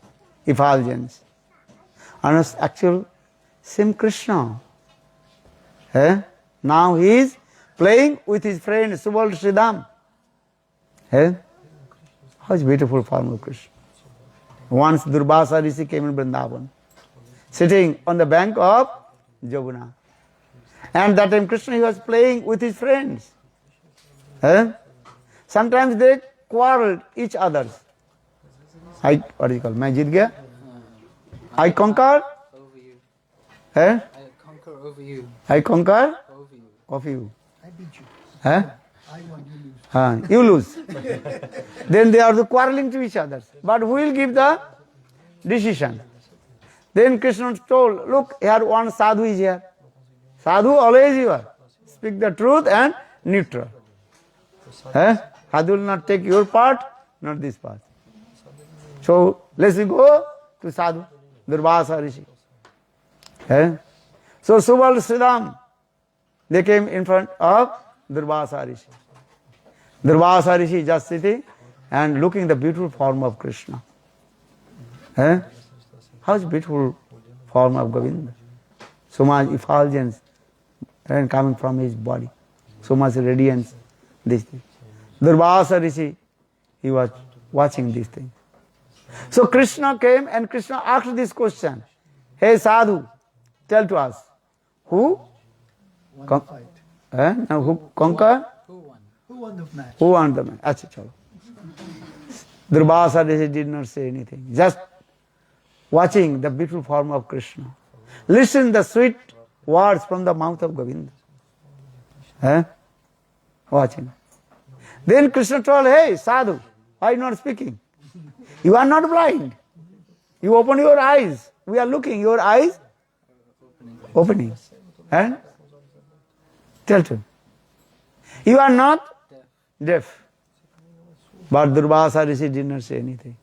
H: effulgence. And actual same Krishna. Now he is playing with his friend Subal Siddham. How is beautiful form of Krishna. Once Dhuvarsha Rishi came in Vrindavana, sitting on the bank of Jamuna. And that time Krishna he was playing with his friends. Sometimes they quarreled each other. What do you call? Main jeet gaya? I conquer
D: over you.
H: I
D: Conquer over you.
H: I conquer
D: Over you.
H: of you.
E: I beat you.
H: I
E: won, you lose.
H: You lose. Then they are quarreling to each other. But who will give the decision? Then Krishna told, look, here one sadhu is here. Sadhu always here. Speak the truth and neutral. Sadhu will not take your part, not this part. So let's go to Sadhu, Dhuvarsha Rishi. So Subal Siddham, they came in front of Dhuvarsha Rishi. Dhuvarsha Rishi just sitting and looking the beautiful form of Krishna. How is beautiful form of Govinda? So much effulgence and coming from his body. So much radiance. This thing. Dhuvarsha Rishi, he was watching these things. So Krishna came and Krishna asked this question. Hey Sadhu, tell to us, who? Now who conquer?
D: Who won?
E: Who won the match?
H: Who won the match? Achha, chalo. Dhuvarsha Rishi did not say anything. Just watching the beautiful form of Krishna. Listen the sweet words from the mouth of Govinda. Watching. Then Krishna told, hey Sadhu, why not speaking? You are not blind. You open your eyes. We are looking, your eyes opening. And tell to him. You are not deaf. But Dhuvarsha Rishi did not say anything.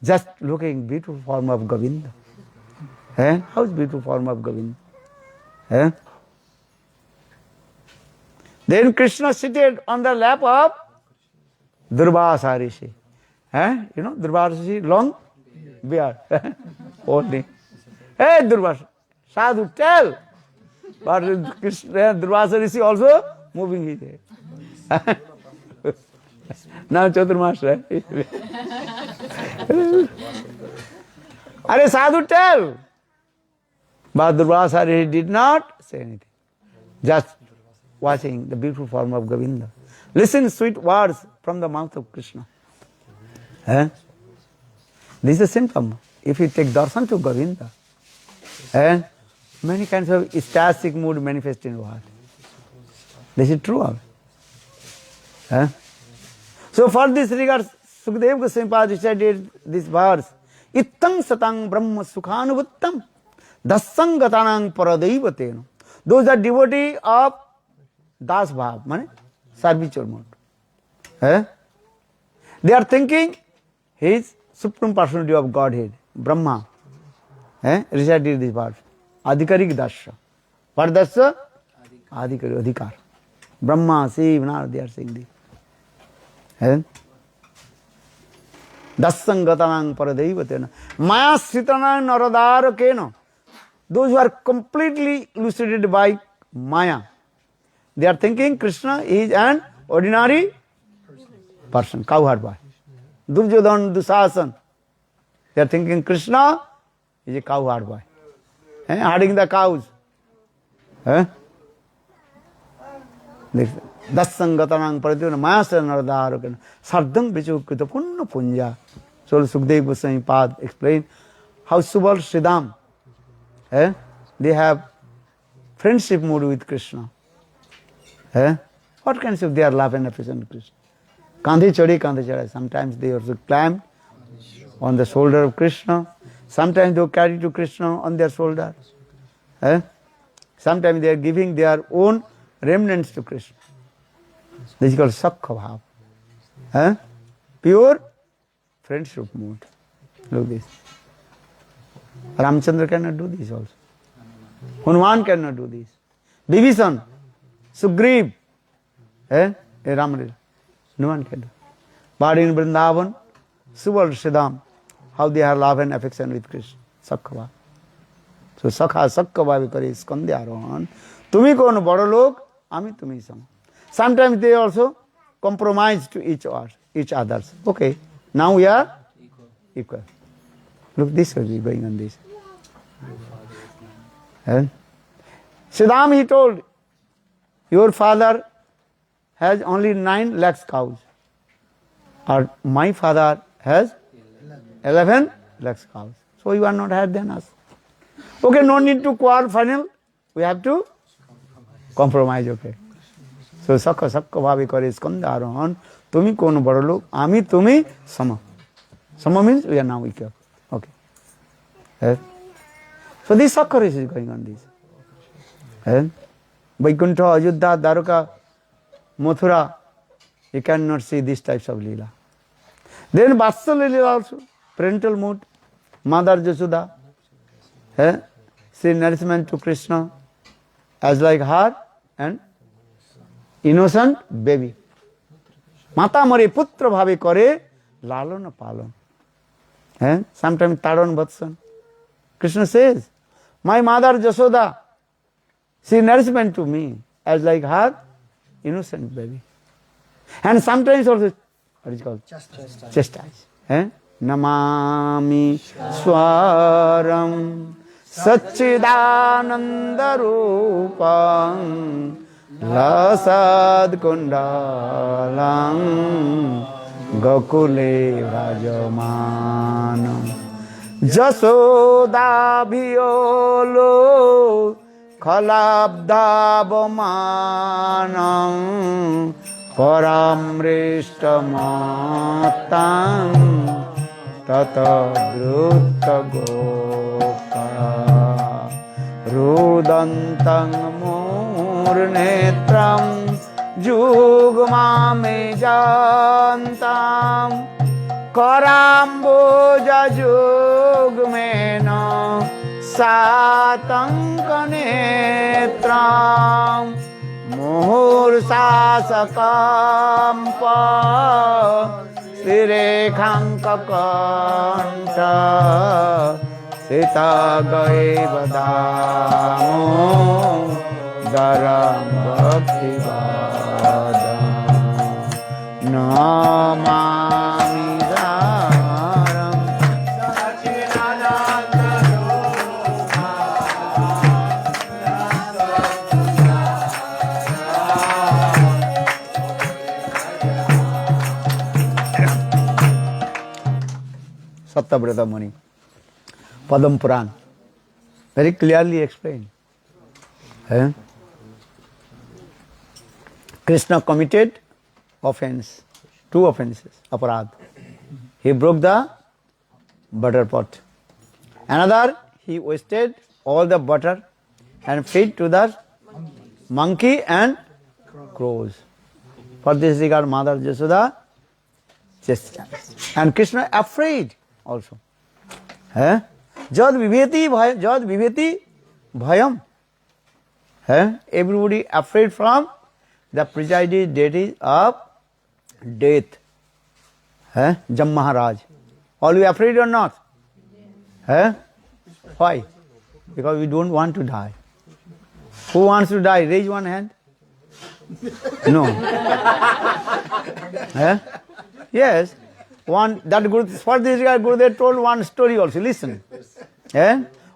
H: Just looking beautiful form of Govinda. How is beautiful form of Govinda? Then Krishna seated on the lap of Dhuvarsha Rishi. You know Dhuvarsha Rishi, long beard. Only. Hey Dhuvarsha, Sadhu, tell. But Dhuvarsha Rishi also moving his head. Now Chaturmas, right? Are sadhu tell. But Dhuvarsha he did not say anything. Just watching the beautiful form of Govinda. Listen sweet words from the mouth of Krishna. Eh? This is a symptom. If you take darshan to Govinda, many kinds of ecstatic mood manifest in your heart. This is true. So for this regard, Sukadeva Goswami said this verse, Ittang satang brahma sukhanuvuttam dassangatanang paradaivatena. Those are devotees of das-bhava, means servitual mode. They are thinking he is Supreme Personality of Godhead, Brahma. Recited this verse. Adhikarik Darsha. What Darsha? Adhikari, Adhikar. Brahma, Shiva, Narada, they are saying this. Dassangatanang paradaivatena. Maya sritanang naradharakena. Those who are completely elucidated by Maya. They are thinking Krishna is an ordinary person, cowherd boy. Duryodhana, Dusasan. They are thinking Krishna is a cowherd boy. Herding the cows. Dassangatanang paradaivatena. Maya sritanang naradharakena. Sardam vichukita punna punja. So Sukadeva Goswami Pad explained how Subal Sridham, they have friendship mood with Krishna. What kinds of their love and affection to Krishna? Kandhi chadi. Sometimes they also climb on the shoulder of Krishna. Sometimes they carry to Krishna on their shoulder. Sometimes they are giving their own remnants to Krishna. This is called Sakhya-bhava. Pure friendship mood. Look this. Ramchandra cannot do this also. Hanuman cannot do this. Vibhishan, Sugriv, Ramalila. No one can do. But in Vrindavan, Subal Sridham, how they have love and affection with Krishna. Sakhya-bhava. So Sakhya-bhava kare skandya arohan. Tumi kono bada log, ami tumi sama. Sometimes they also compromise to each others. Okay, now we are equal. Look, this will be going on this. Sridham, he told, your father has only 9 lakhs cows. Or my father has 11 lakhs cows. So you are not higher than us. Okay, no need to quarrel final. We have to compromise, okay. So Sakhya-bhava kare skandya arohan. Tumi kono bada log, ami tumi sama. Sama means we are now equal. Okay. So this Sakhya race is going on this. Vaikuntha, Ayodhya, Dwaraka, Mathura, you cannot see these types of lila. Then Vatsalya-lila also, parental mood, Mother Jasoda, she nourishment to Krishna as like her and innocent baby. Mata mare putra bhave kare lalana palon. Sometimes taran vatsan. Krishna says, my mother Jasoda, she nourishment to me as like her innocent baby. And sometimes also, what is it called? Chastise. Namami swaram Satchidananda Rupam Lasad Kundalam Gokule Vrajamanam Jasoda Bhiolo Khalabdabamanam Paramrishtamattam Tata Drutta Gopa Rudantang Murnetram Jugmame Jantam Karamboja Jugmena Satankanetram Muhursasakampā Sirekhankakanta Sita Gaivadamo Daram Bhaktivada Na namami saram Satyavrata Muni, Padam Puran, very clearly explained. Krishna committed offense, 2 offenses, aparad. He broke the butter pot. Another, he wasted all the butter and fed to the monkey and crows. For this regard, Mother Yashoda chastised. And Krishna afraid also. Jad viveti bhayam. Everybody afraid from the presiding deity of death. Jam Maharaj. Are you afraid or not? Why? Because we don't want to die. Who wants to die? Raise one hand. No. Yes. For this Gurudev told one story also. Listen.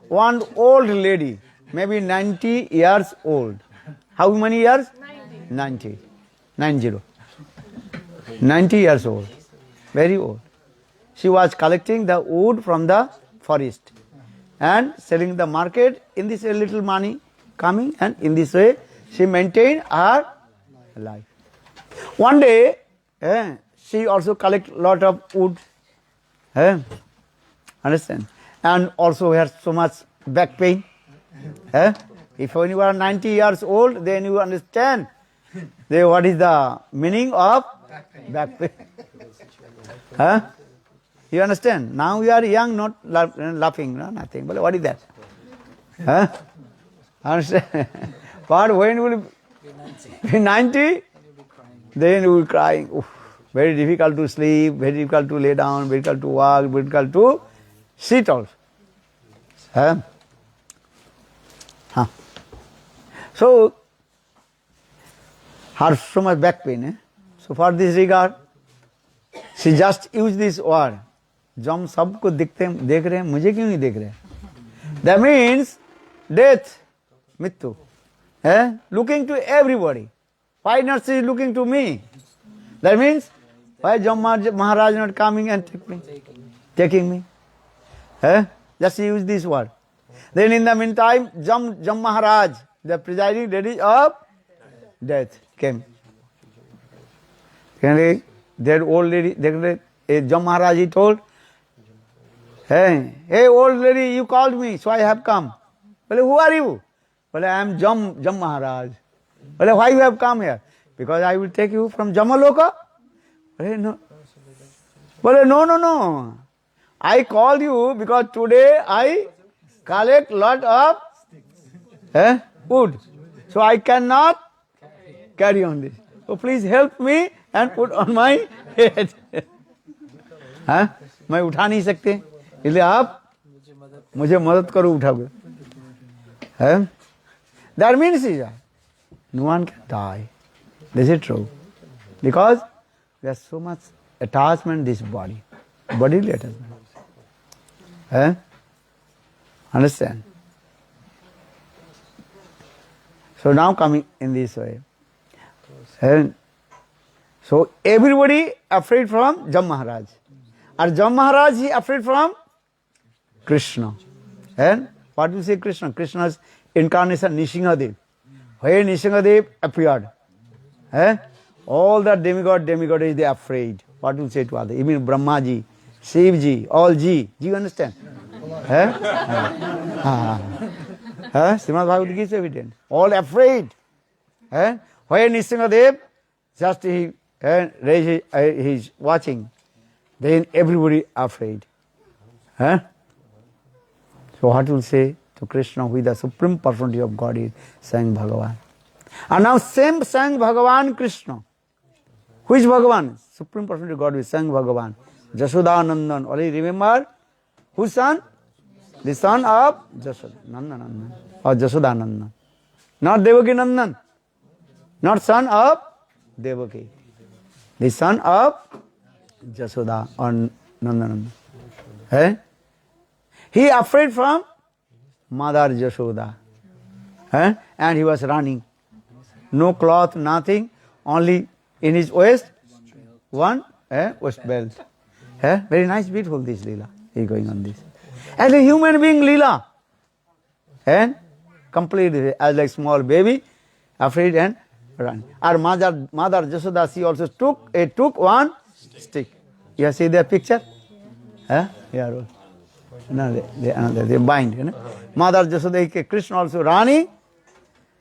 H: One old lady, maybe 90 years old. How many years? 90. 90 years old. Very old. She was collecting the wood from the forest and selling the market. In this way, little money coming, and in this way she maintained her life. One day, she also collect lot of wood. Understand? And also has so much back pain. If when you are 90 years old, then you understand what is the meaning of back pain. You understand? Now you are young, not laughing, no, nothing. But what is that? Understand? But when you will be 90, then you will be crying. Oof, very difficult to sleep, very difficult to lay down, very difficult to walk, very difficult to sit also. So, her so much back pain. So for this regard, she just used this word. जब सबको देख रहे हैं, मुझे क्यों नहीं देख रहे? That means death, mrityu. Looking to everybody. Why not she is looking to me? That means why Jam Maharaj not coming and taking me? Just use this word. Then in the meantime, Jam Maharaj, the presiding deity of death, came. That old lady, Jam Maharaj, he told, hey old lady, you called me, so I have come. Well, who are you? Well, I am Jam Maharaj. Well, why you have come here? Because I will take you from Jamaloka. Well, no. Well, no. I called you because today I collect lot of wood. So I cannot carry on this. So please help me and put on my head. मैं उठा नहीं सकते, इसलिए आप मुझे मदद करो उठाओगे. That means no one can die. This is true. Because there is so much attachment in this body. Bodily attachment. Understand? So now coming in this way. So everybody afraid from Jam Maharaj. And Jam Maharaj is afraid from Krishna. And what do you say Krishna? Krishna's incarnation Nishingadev. When Nishingadev appeared, all the demigods they are afraid. What do you say to others? Even Brahmaji, Shivji, all Ji. Do you understand? Srimad-Bhagavatam gives evidence. All afraid. When Nishingadev just he is watching, then everybody afraid. So what will say to Krishna, who is the supreme personality of God, is saying Bhagavan. And now same saying Bhagavan Krishna. Who is Bhagavan? Supreme personality of God is saying Bhagavan. Jashoda-nandan. Already remember whose son? The son of Jashoda. Nandan. Or Jashoda-nandan. Not Devaki-nandan. Not son of Devaki. the son of Jasoda or Nandananda. He afraid from Mother Jasoda. And he was running. No cloth, nothing, only in his waist, one waist belt. Very nice, beautiful this lila. He is going on this. As a human being lila. And complete as like small baby, afraid and run. Our mother Jasoda, she also took one stick. You have seen their picture? Yeah. No, they bind. You know? Mother Jasoda, Krishna also running.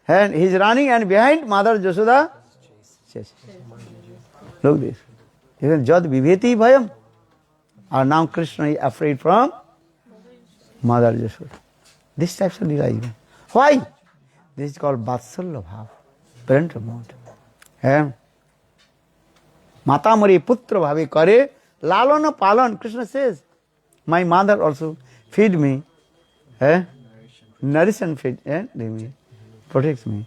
H: And he is running, and behind Mother Jasoda, chase. Look this. Even Jad Viveti Bhayam. And now Krishna is afraid from Mother Jasoda. This type of lila. Why? This is called Vatsalya-bhava, parental mode. Mata Mari Putra Bhavi Kare, Lalana Palan, Krishna says, my mother also feed me, nourish and feed me, protects me.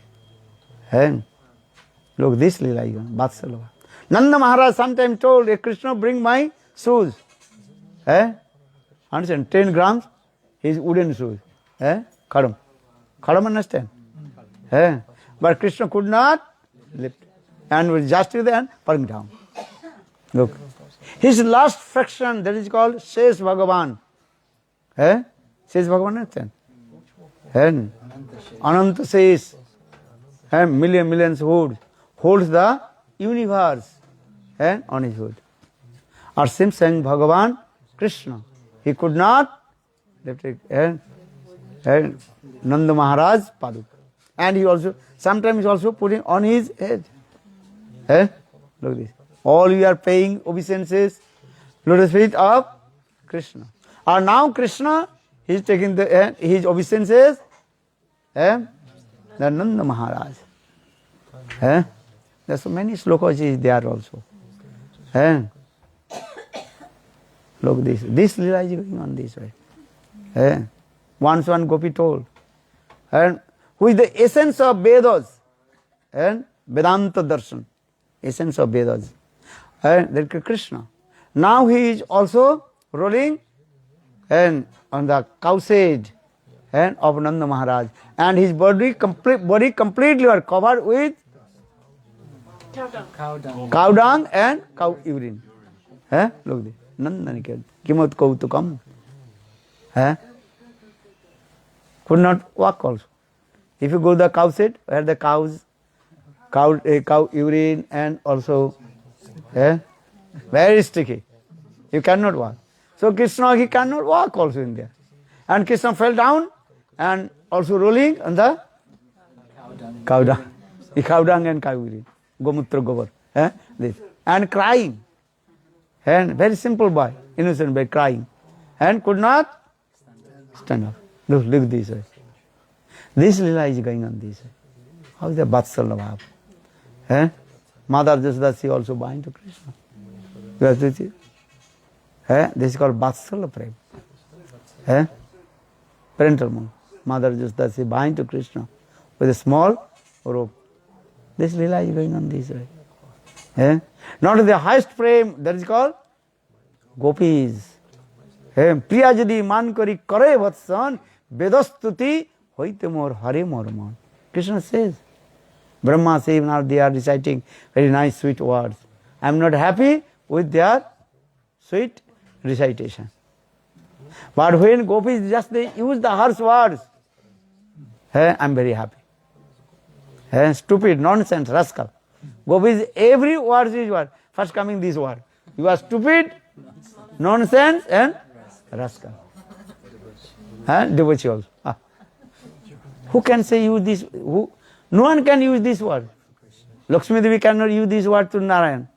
H: Look, this lila, Vatsalya-bhava. Nanda Maharaj sometimes told, Krishna, bring my shoes. Understand? 10 grams, his wooden shoes. Khadam. Khadam, understand? But Krishna could not lift. And was just with the hand, putting down. Look. His last fraction, that is called Shesh Bhagavan. Shesh Bhagavan, understand? Ananta Shesh. Millions holds the universe on his hood. Or same saying Bhagavan, Krishna. He could not lift it. Nanda Maharaj Paduk. And he also, sometimes also putting on his head. Look this. All you are paying obeisances, lotus feet of Krishna. Or now Krishna, he is taking his obeisances, the Nanda Maharaj. There are so many shlokas is there also. Look this. This lila is going on this way. Once one Gopi told, who is the essence of Vedas, Vedanta Darshan, essence of Vedas. That is Krishna. Now he is also rolling on the cowshed of Nanda Maharaj, and his body completely are covered with cow dung and cow urine. Look this. Nandaniket. Kimat kautukam. Could not walk also. If you go to the cowshed, where the cow urine and also very sticky. You cannot walk. So Krishna, he cannot walk also in there. And Krishna fell down and also rolling on the cow dung. Cow dung and cow urine. Gomutra gobar. This. And crying. And very simple boy, innocent boy, crying. And could not stand up. Look this way. This lila is going on this way. How is the Vatsalya-bhava? Mother Jasoda, she also bind to Krishna. You have to see. This is called Vatsalya-prema. Parental mode. Mother Jasoda, she bind to Krishna with a small rope. This lila is going on this way. Not the highest frame, that is called gopis. Priya jadi man kari kare vatsan vedastuti hoite mor hare mor man. Krishna says, Brahma says, now they are reciting very nice sweet words. I am not happy with their sweet recitation. But when gopis just they use the harsh words, I am very happy. Stupid, nonsense, rascal. Gopis, every word is word. First coming this word. You are stupid, nonsense and rascal. Devachi also. Who can say use this? No one can use this word. Lakshmi Devi cannot use this word to Narayan.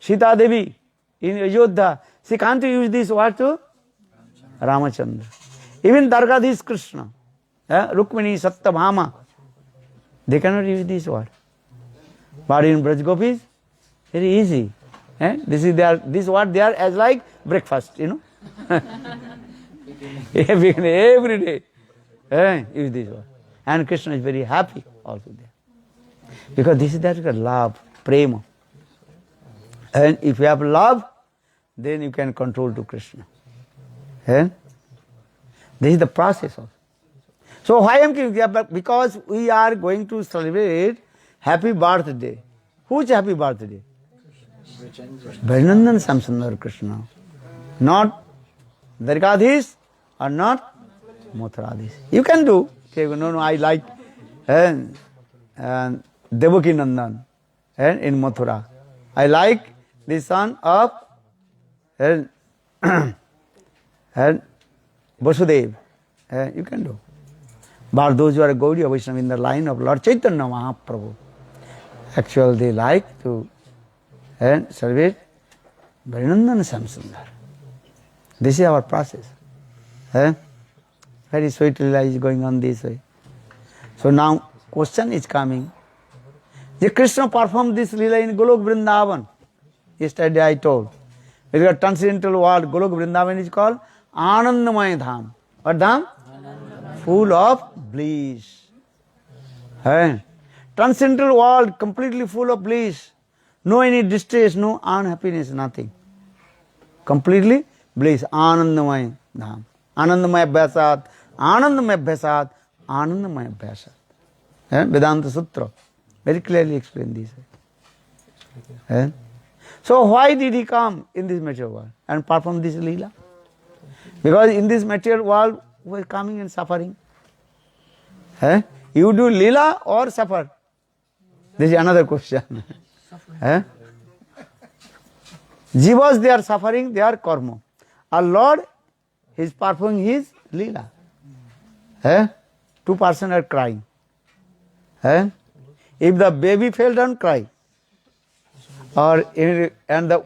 H: Sita Devi in Ayodhya, she can't use this word to Ramachandra. Even Dvarakadhisha Krishna, Rukmini, Sakhya-bhava, they cannot use this word. But in Braj Gopis, very easy. This word they are as like breakfast, every day. Use this word. And Krishna is very happy also there. Because this is that love, prema. And if you have love, then you can control to Krishna. And this is the process of. So why I am giving? Because we are going to celebrate happy birthday. Whose happy birthday? Vrindavana Samsundar Krishna. Not Dvarakadhisha or not Mathuradhisha. You can do. Okay, no, I like and Devaki Nandan and in Mathura. I like the son of and Vasudev. You can do. But those who are Gaudiya Vaishnava in the line of Lord Chaitanya Mahaprabhu, actually they like to celebrate Vrindavana Samsundar. This is our process. Very sweet lila is going on this way. So now question is coming. The Krishna performed this lila in Golok Vrindavan. Yesterday I told. It is a transcendental world. Golok Vrindavan is called Anandamaya Dham. What Dham? Full of bliss. Transcendental world, completely full of bliss. No any distress, no unhappiness, nothing. Completely bliss. Anandamaya Dham. Anandamaya Bhasat. Anandamaya Bhasat. Anandamaya Bhasat. Vedanta Sutra very clearly explained this. So why did he come in this material world and perform this lila? Because in this material world we are coming and suffering. You do lila or suffer? This is another question. Jivas, they are suffering, they are karma. Our Lord, he is performing his lila. Two persons are crying. If the baby fell down, cry. Or and the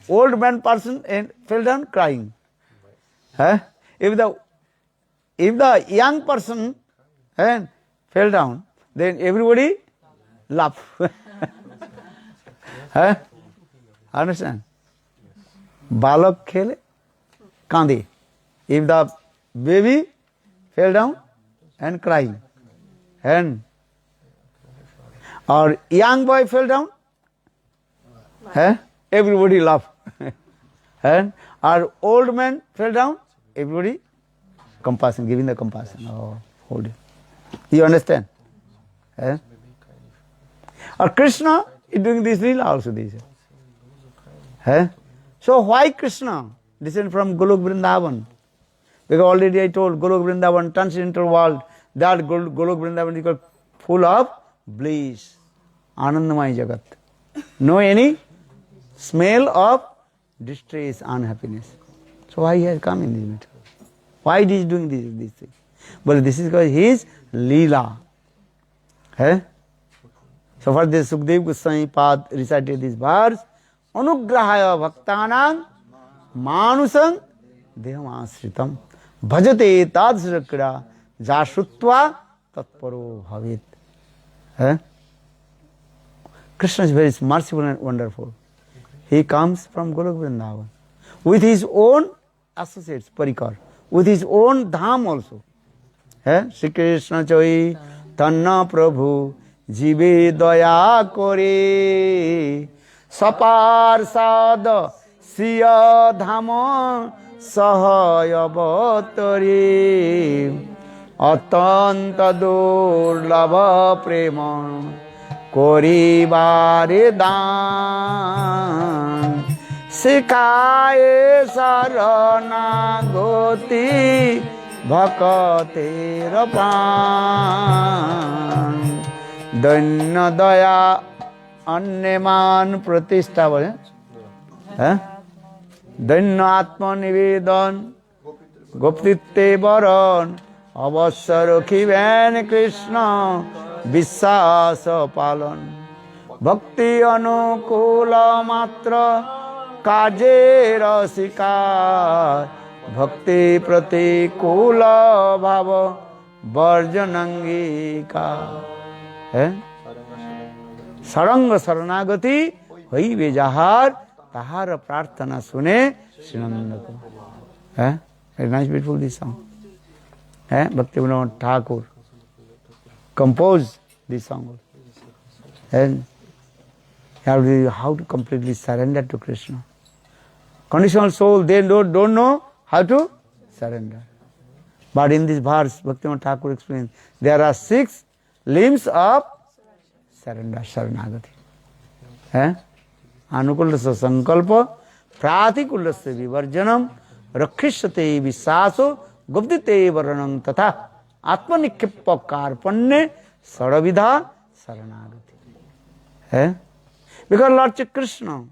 H: old man person and fell down crying. If the young person fell down, then everybody laugh. Understand? Balak khele, kande. If the baby fell down and crying, and or young boy fell down, everybody laugh. And our old man fell down, everybody compassion, giving the compassion. Oh, hold it. You understand? Or Krishna is doing this lila also. This. So why Krishna descend from Golok Vrindavan? Because already I told Golok Vrindavan, transcendental world, that Golok Vrindavan is called full of bliss. Anandamaya Jagat. No any smell of distress, unhappiness. So why he has come in this matter? Why he is doing this thing? But this is because his lila. So for this Sukdev Goswami Pad recited this verse, Anugrahaya bhaktanam manusam deham asritam bhajate tadsrakra jashrutva tatparo bhavet. Krishna is very merciful and wonderful. He comes from Golok Vrindavan with his own associates, parikar, with his own dham also. Shri Krishna choi tanna prabhu jive daya kore sapar sad siya dhama sakhya-bhava atanta durlabha prema করিবারে দান শিখায় শরণাগতি ভকতের প্রাণ দৈন্য দয়া অন্যমান প্রতিষ্ঠা বলে দৈন্য আত্মনিবেদন গোপতিত্বে বরণ অবশ্য রখিবেন কৃষ্ণ বিশ্বাস পালন ভক্তি অনুকূল মাত্র কাজের শিকার ভক্তি প্রতিকূল ভাব বর্জনাঙ্গিকার সরঙ্গ শরণাগতি হইবে যাহার তাহার প্রার্থনা শুনে Shri Nand nice beautiful this song Bhaktivinoda Thakur composed this song. And how to completely surrender to Krishna. Conditional soul, they don't know how to surrender. But in this verse, Bhaktivinoda Thakur explains, there are 6 limbs of surrender, Sharanagati. Anukulasya sankalpa, pratikulasya vivarjanam, rakhishyate visaso, gupdite varanam tatha, atmanikkhippa karpanne, saravidha Sharanagati. Because Lord Krishna,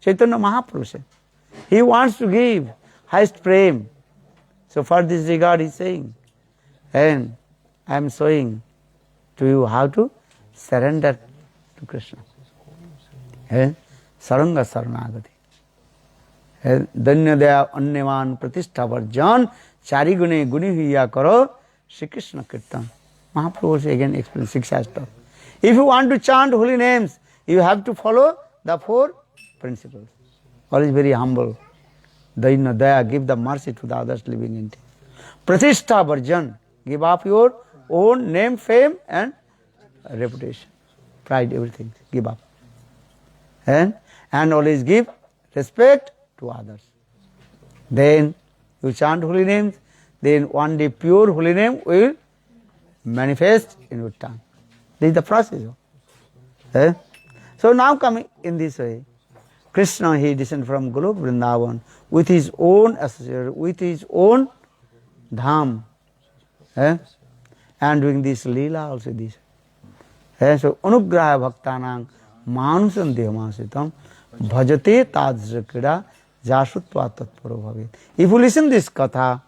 H: Chaitanya Mahaprabhu, he wants to give highest prem. So for this regard he is saying, and I am showing to you how to surrender to Krishna. Saranga Saranagati. Danyadaya Annevan Pratishtha Varjan Chari Gune Guni Hiya Karo Shri Krishna Kirtan. Mahaprabhu again explains 6 aspects. If you want to chant holy names, you have to follow the 4 principles. All is very humble. Daina Daya, give the mercy to the others living in it. Pratishtha Varjan, give up your own name, fame and reputation. Pride, everything, give up. And always give respect to others. Then you chant holy names, then one day pure holy name will manifest in your tongue. This is the process. So now coming in this way, Krishna, he descended from Golok Vrindavan with his own associate, with his own dham, and doing this lila also this. So anugraha bhaktanang manusam dehamasitam bhajate tadra krida jasutva tatparo bhavet. If you listen this katha,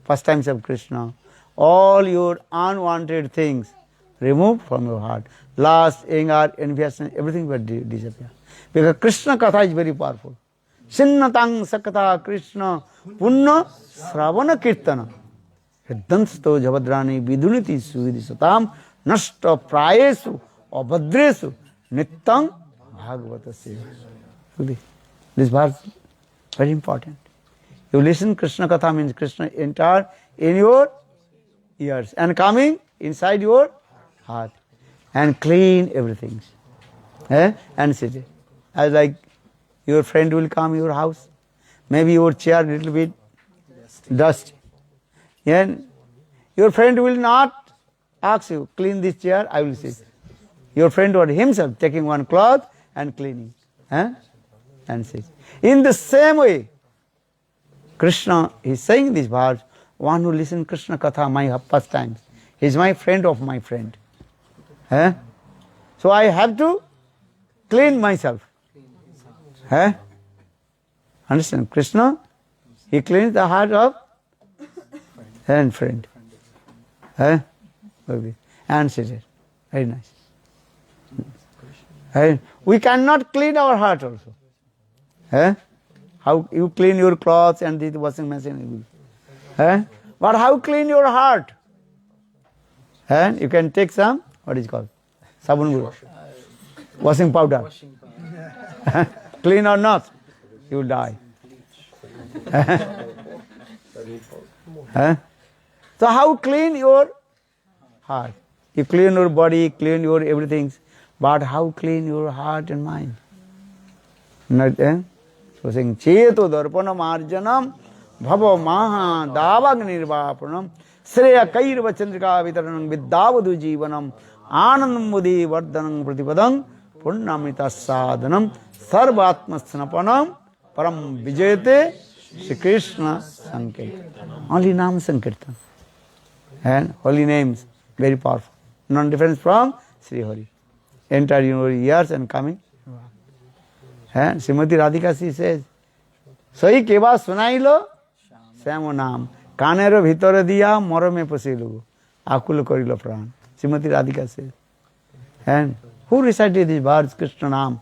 H: pastimes of Krishna, all your unwanted things remove from your heart. Lust, anger, envy, everything will disappear. Because Krishna katha is very powerful. Sinnatang sakata Krishna punna-tara kirtana dansto javadrani viduniti suvidisatam nashta prayesu abhadresu nittang bhagavata. This verse very important. You listen Krishna katha means Krishna enter in your ears and coming inside your heart and clean everything. And sit it. As like your friend will come your house, maybe your chair little bit dusty. And your friend will not ask you, clean this chair, I will sit. Your friend or himself taking one cloth and cleaning. And sit. In the same way, Krishna is saying this verse, one who listens Krishna katha, my pastimes, he is my friend of my friend. So I have to clean myself. Understand? Krishna, he cleans the heart of and friend. And sit it. Very nice. We cannot clean our heart also. How you clean your clothes and the washing machine. But how clean your heart? You can take some, what is it called? Sabun, washing powder. Clean or not, you will die. So how clean your heart? You clean your body, clean your everything, but how clean your heart and mind? Not, So saying, Cheto darpana marjanam bhava maha davag nirvapanam sreya kairva chandrika vitaranam viddavadu jivanam anandam mudi vardhanam pratipadam purnamita sadhanam sarva-atma-sanapanam param vijayate Shri Krishna Sankirtan. Only Nam Sankirtan. And holy names, very powerful. Non-difference from Sri Hari. Enter your ears and coming. And Srimad-Bhagavatam she says, Sai keva sunailo Samo Nam Kanero bhitore diya morome posilu Akul korilo pran. Srimad-Bhagavatam says. And who recited these words, Krishna Nam?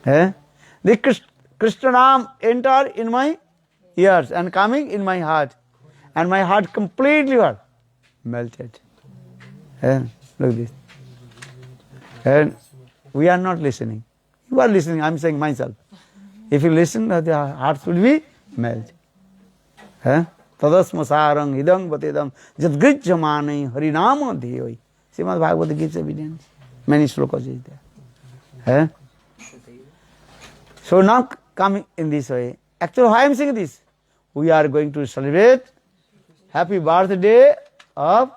H: The Krishna Nam enter in my ears and coming in my heart. And my heart completely melted. Look this. And we are not listening. You are listening, I am saying myself. If you listen, the hearts will be melted. Tadasma sarang hidang batedam jadgrijamani harinama dhiyoi. Srimad-Bhagavatam gives evidence. Many shlokas is there. Eh? So now coming in this way. Actually, why I am saying this? We are going to celebrate happy birthday of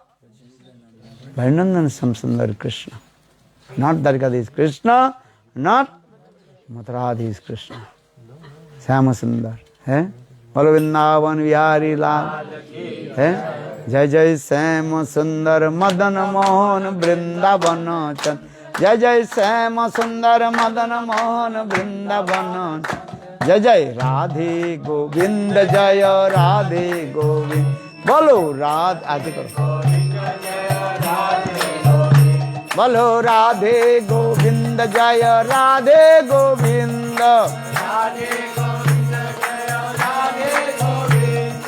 H: Vrindavana Samsundar Krishna. Not Dvarakadhisha Krishna, not Mathuradhisha Krishna. Syama Sundar. Eh? Bolo Vrindavan Vihari Lal. Eh? Jai Jai Syama Sundar Madan Mohan Vrindavana Chan. Jai Jai Syama Sundar Madan Mohan Vrindavana. Jai Jai Radhe Govinda Jaya Radhe Govinda. Bolo Radhe Adi karo. Bolo Radhe Govinda Jaya Radhe Govinda.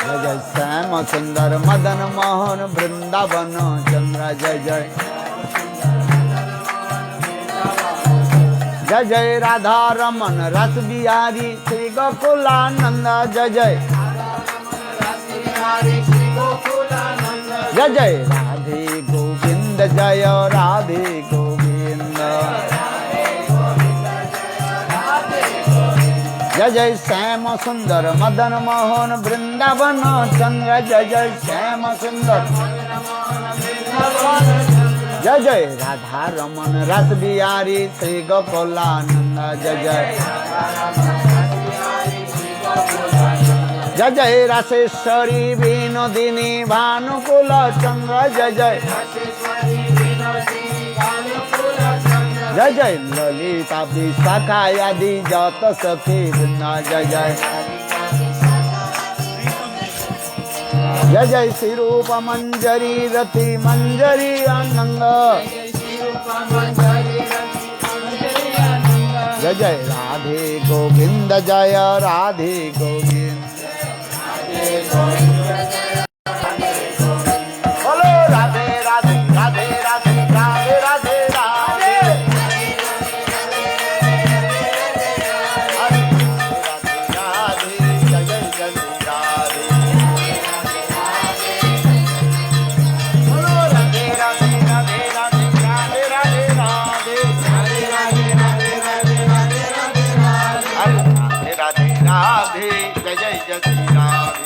H: Jai Jai Syama Sundar Madan Mohan Vrindavana Chandra. Jai Jai Jai Jai Radha Raman Ras Bihari Sri Gokulananda. Jai Jai Jai Jai Radhe Govinda Jaya Radhe Govinda. Jai Jai Syama Sundar Madan Mohan Vrindavana Chandra. Jai Jai Syama Sundar. Jai Jai Radha Raman Ras Bihari Sri Gokulananda. Jai Jai Jai Jai Raseshwari Vinodini Bhanukula Chandra. Jai Jai Jai Jai Lalita Visakayadi Jata Sakhi Vrinda. Jai Jai Jai Jai Sirupa Manjari Rati Manjari Ananda. Jai Jai Radhe Govinda Jaya Radhe Govinda. Bolo Radhe Radhe Radhe Radhe Radhe Radhe Radhe. Radhe Jai Jai Jai Radhe. Bolo Radhe Radhe Radhe Radhe Radhe Radhe Radhe. Radhe Radhe Jai Jai Jai Radhe.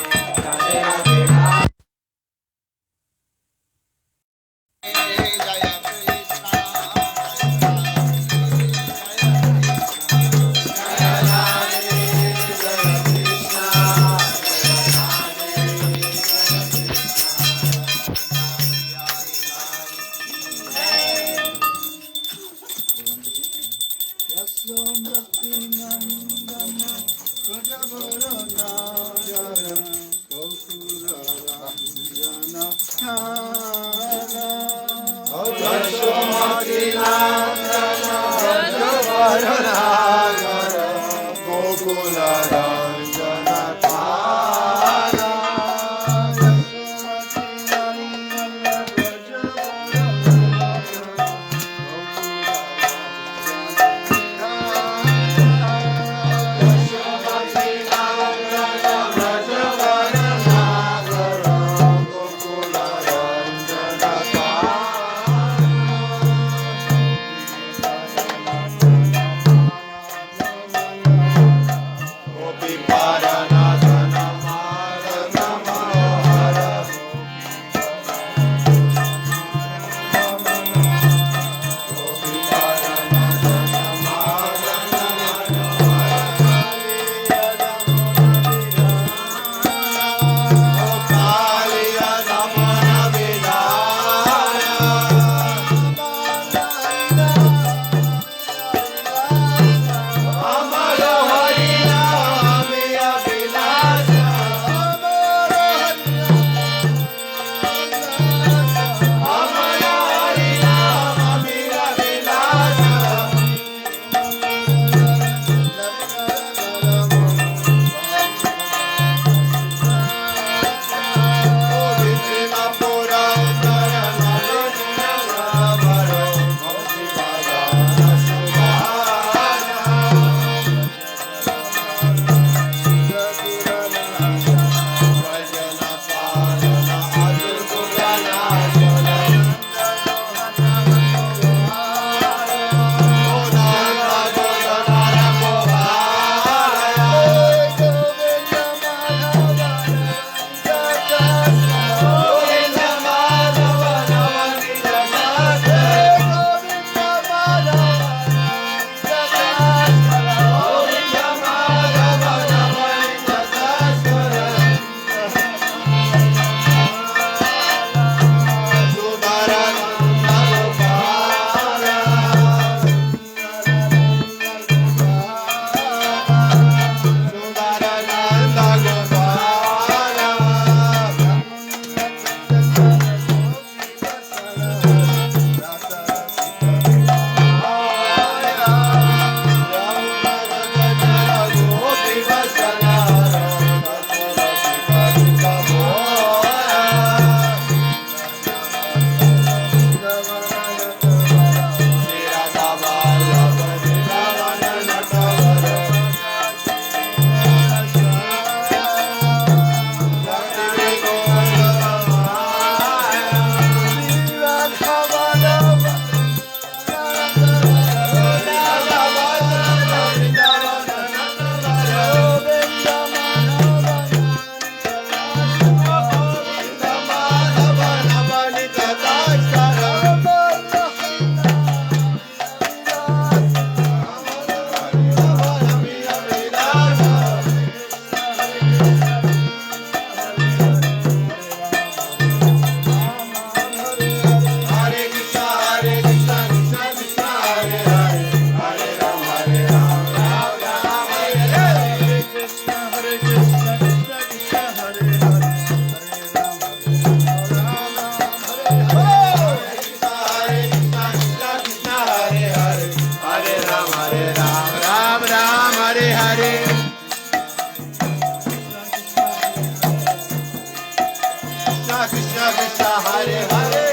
I: Krishna Krishna Hare Hare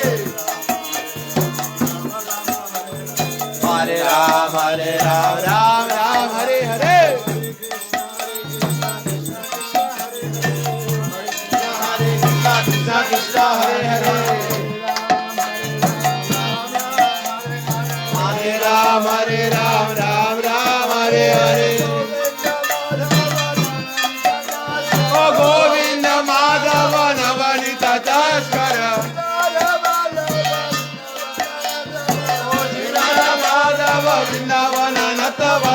I: Hare Ram Ram Ram Hare Hare Krishna Krishna Hare Hare Hare Ram Ram Ram Hare Hare Oh Govinda Madhava Navanita Taskara Oh Jivas Madhava Vrindavana Natava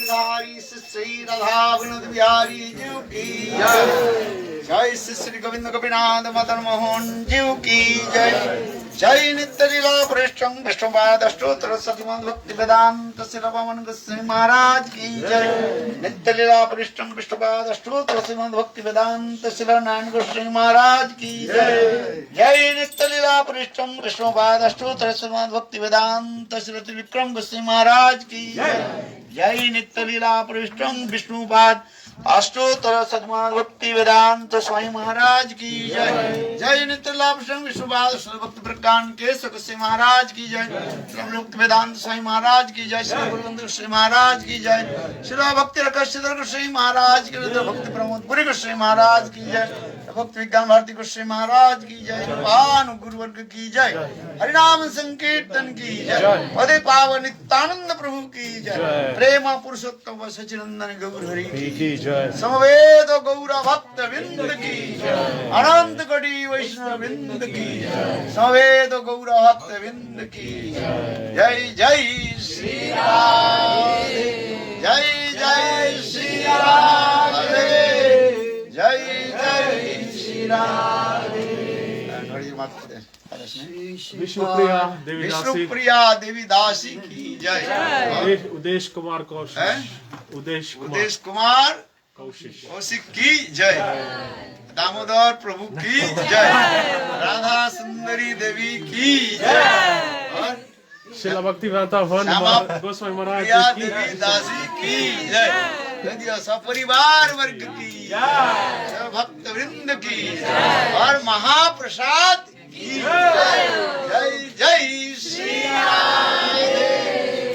E: Girdhari Shri Radha Vinod Bihari जीव की जय। जय श्री गोविंद गोपीनाथ मदन मोहन जीव की जय। जय नित्य लीला पृष्ठम विष्णुपाद अष्टोत्तर सतिमान भक्ति वेदांत शिरोमणि गोस्वामी महाराज की जय। नित्य लीला पृष्ठम विष्णुपाद अष्टोत्तर सतिमान भक्ति वेदांत शिरोनारायण गोस्वामी महाराज की जय। जय नित्य लीला पृष्ठम विष्णुपाद अष्टोत्तर सतिमान भक्ति वेदांत श्री त्रिविक्रम गोस्वामी महाराज की जय। जय नित्य लीला पृष्ठम विष्णुपाद अष्टोत्तर सतमान भक्ति वेदांत स्वामी महाराज की जय। जय नित्य लाभ विष्णुपाद भक्ति प्रकांड के सकुशी महाराज की जय। श्री वेदांत स्वामी महाराज की जय। श्री गुरुवंदन श्री महाराज की जय। श्री भक्ति रक्षित श्री महाराज की जय। भक्ति प्रमोद पुरी गोस्वामी महाराज की जय। भक्ति विज्ञान भारती गोस्वामी महाराज की जय। पावन गुरुवर्ग की जय। हरिनाम संकीर्तन की जय। पदे पावन नित्यानंद प्रभु की जय। प्रेम पुरुषोत्तम सचिनंदन गौर हरि की जय। समवेत गौर भक्त वृंद की जय। अनंत कोटि वैष्णव वृंद की जय। समवेत गौर भक्त वृंद की जय। जय जय श्री राधे। जय जय श्री राधे। जय जय श्री राधे।
B: विष्णुप्रिया देवी दासी।
E: विष्णुप्रिया देवी दासी की जय।
B: उदेश कुमार कौशिक। उदेश कुमार कौशिक की जय। दामोदर प्रभु की जय। राधा सुंदरी देवी की जय। शिला भक्ति वेदांता गोस्वामी महाराज की
E: देवी दासी की जय। सपरिवार वर्ग की जय। भक्त वृंद की जय। और महाप्रसाद की जय। जय जय श्री राधे।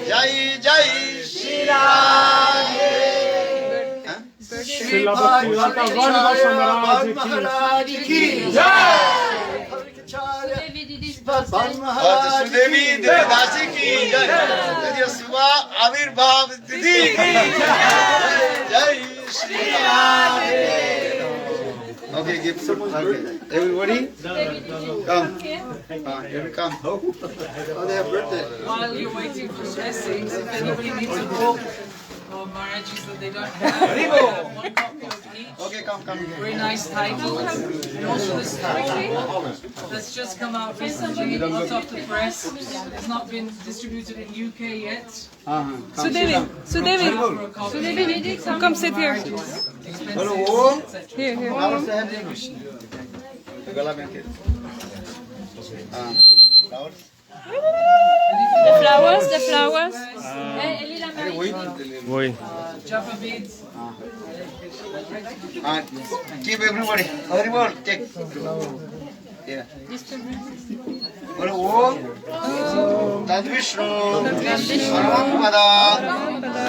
E: जय जय श्री राधे।
B: शिला भक्ति वेदांता गोस्वामी महाराज की जय।
E: सुदेवी देवदासी की जय। सुबह आविर्भाव तिथि की जय। जय Shri Radhe. Okay, give support. Everybody, come. Here we come. Oh, they have birthday.
J: While you're waiting for blessings, if anybody needs a book or Maharaji that they don't have, one copy of each.
E: Okay, come here.
J: Very nice title. And also this title that's just come out recently, out of the press. It's not been distributed in UK yet.
A: Sudevi, come sit here.
E: Hello.
A: Here.
E: Flowers.
A: The flowers.
B: वही
J: Java beads.
E: Keep everybody. Haribol, take. Yeah. Hello. Om Tad Vishnu. Om Pada.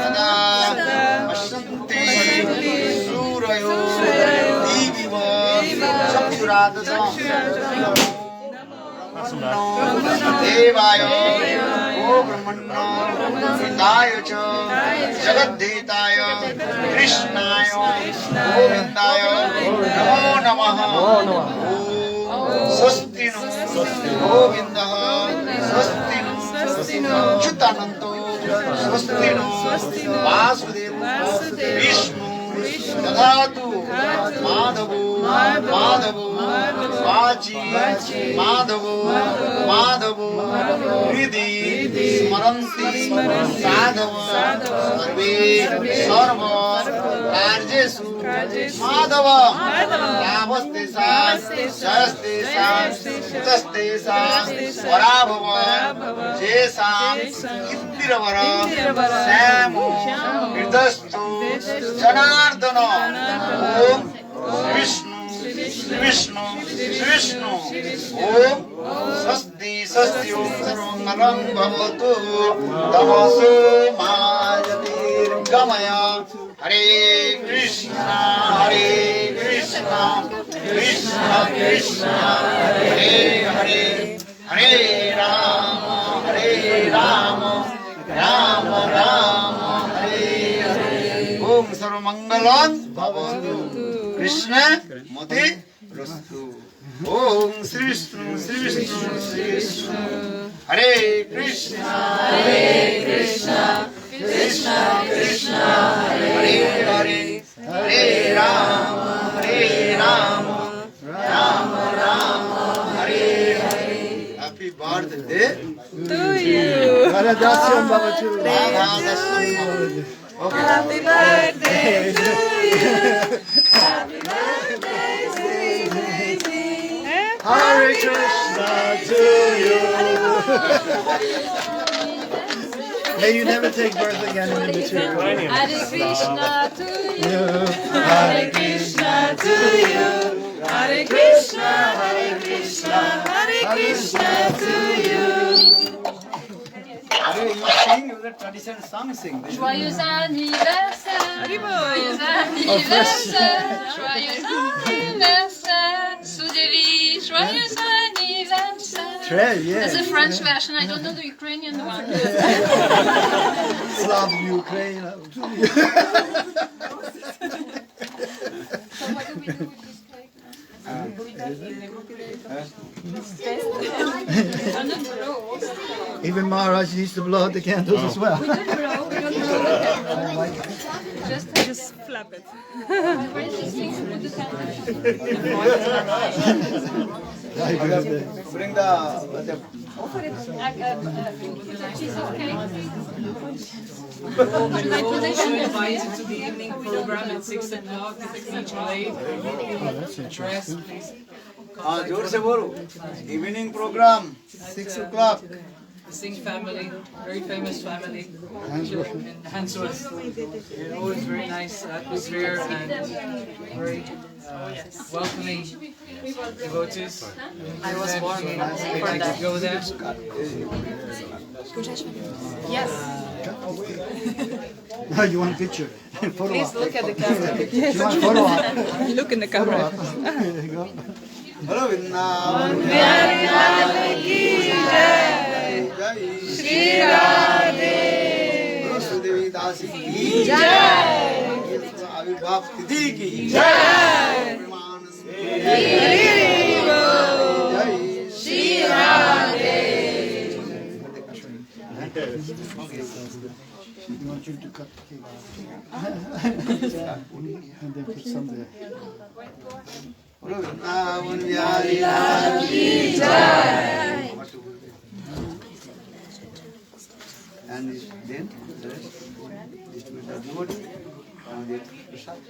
E: Sada. Ashanti. Surayo. Diviva. Sakurada. देवाय ओ ब्रह्मण्य हिताय च जगद्धीताय कृष्णाय गोविन्दाय नमो नमः। स्वस्ति no गोविन्दः स्वस्ति नो च्युतानन्दो स्वस्ति नो वासुदेव विष्णु दधातु माधवो वाची माधवो हृदि स्मरन्ति साधव सर्वे सर्व कार्येषु माधव नामस्ते शस्ते तस्ते पराभव जेषां इत्तिरवर श्यामो हृदस्तु जनार्दन ओम विष्णु ओम स्वस्ति ओम सर्वमंगलं भवतु तमसो मा ज्योतिर्गमय। हरे कृष्णा कृष्ण कृष्ण हरे हरे राम राम हरे हरे। ओम सर्वमंगलं भवतु कृष्ण मते रस्तु। ओम श्री विष्णु हरे Krishna Krishna Krishna Darshan Baba too.
I: Happy birthday to you. Happy birthday, sweet baby.
E: Hare Krishna to you. May you never take birth again in the material.
A: Hare Krishna to you.
I: Hare Krishna to you. Hare Krishna, Hare Krishna, Hare Krishna to you.
E: Hare, you sing the traditional song, sing.
A: Joyeux anniversaire. Joyeux anniversaire. Joyeux anniversaire. Sudevi, joyeux anniversaire.
E: Très bien.
A: There's a French version. I don't know the Ukrainian one.
E: Slav Ukraine.
A: So what do we do with this cake now?
E: Even Maharaj needs to blow out the candles as well.
A: We don't blow. We don't blow the candles. Just flap it. Where is this thing to put the candles?
E: Bring the
A: Put a piece of cake.
J: You're also invited to the evening program at 6 o'clock. It's each late. Dress, please.
E: जोर से बोलो evening programme 6 o'clock.
J: The Singh family, very famous family, and Hansworth. Always very nice atmosphere and very welcoming devotees. I was born for that. Go there.
A: Yes.
E: No, you want a picture? Photo
J: Please
E: op.
J: look at the camera.
E: You want photo op?
J: Look in the camera.
E: There you go. Hello, Vrindavan.
I: Shri Radhe.
E: Sudevi Dasi ki jai. Avirbhav Tithi ki jai.
I: Shri Radhe.
E: You want you to cut the cake. And then put some there. Hello, Vrindavan Bihari Lal ki jai. And then the rest, this will be devotee, and the prasad.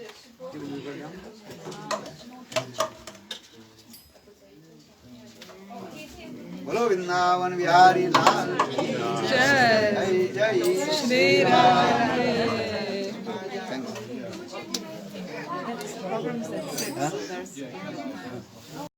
E: Bolo Vrindavan Bihari Lal ki jai. Jai Shri Radhe. Thank you.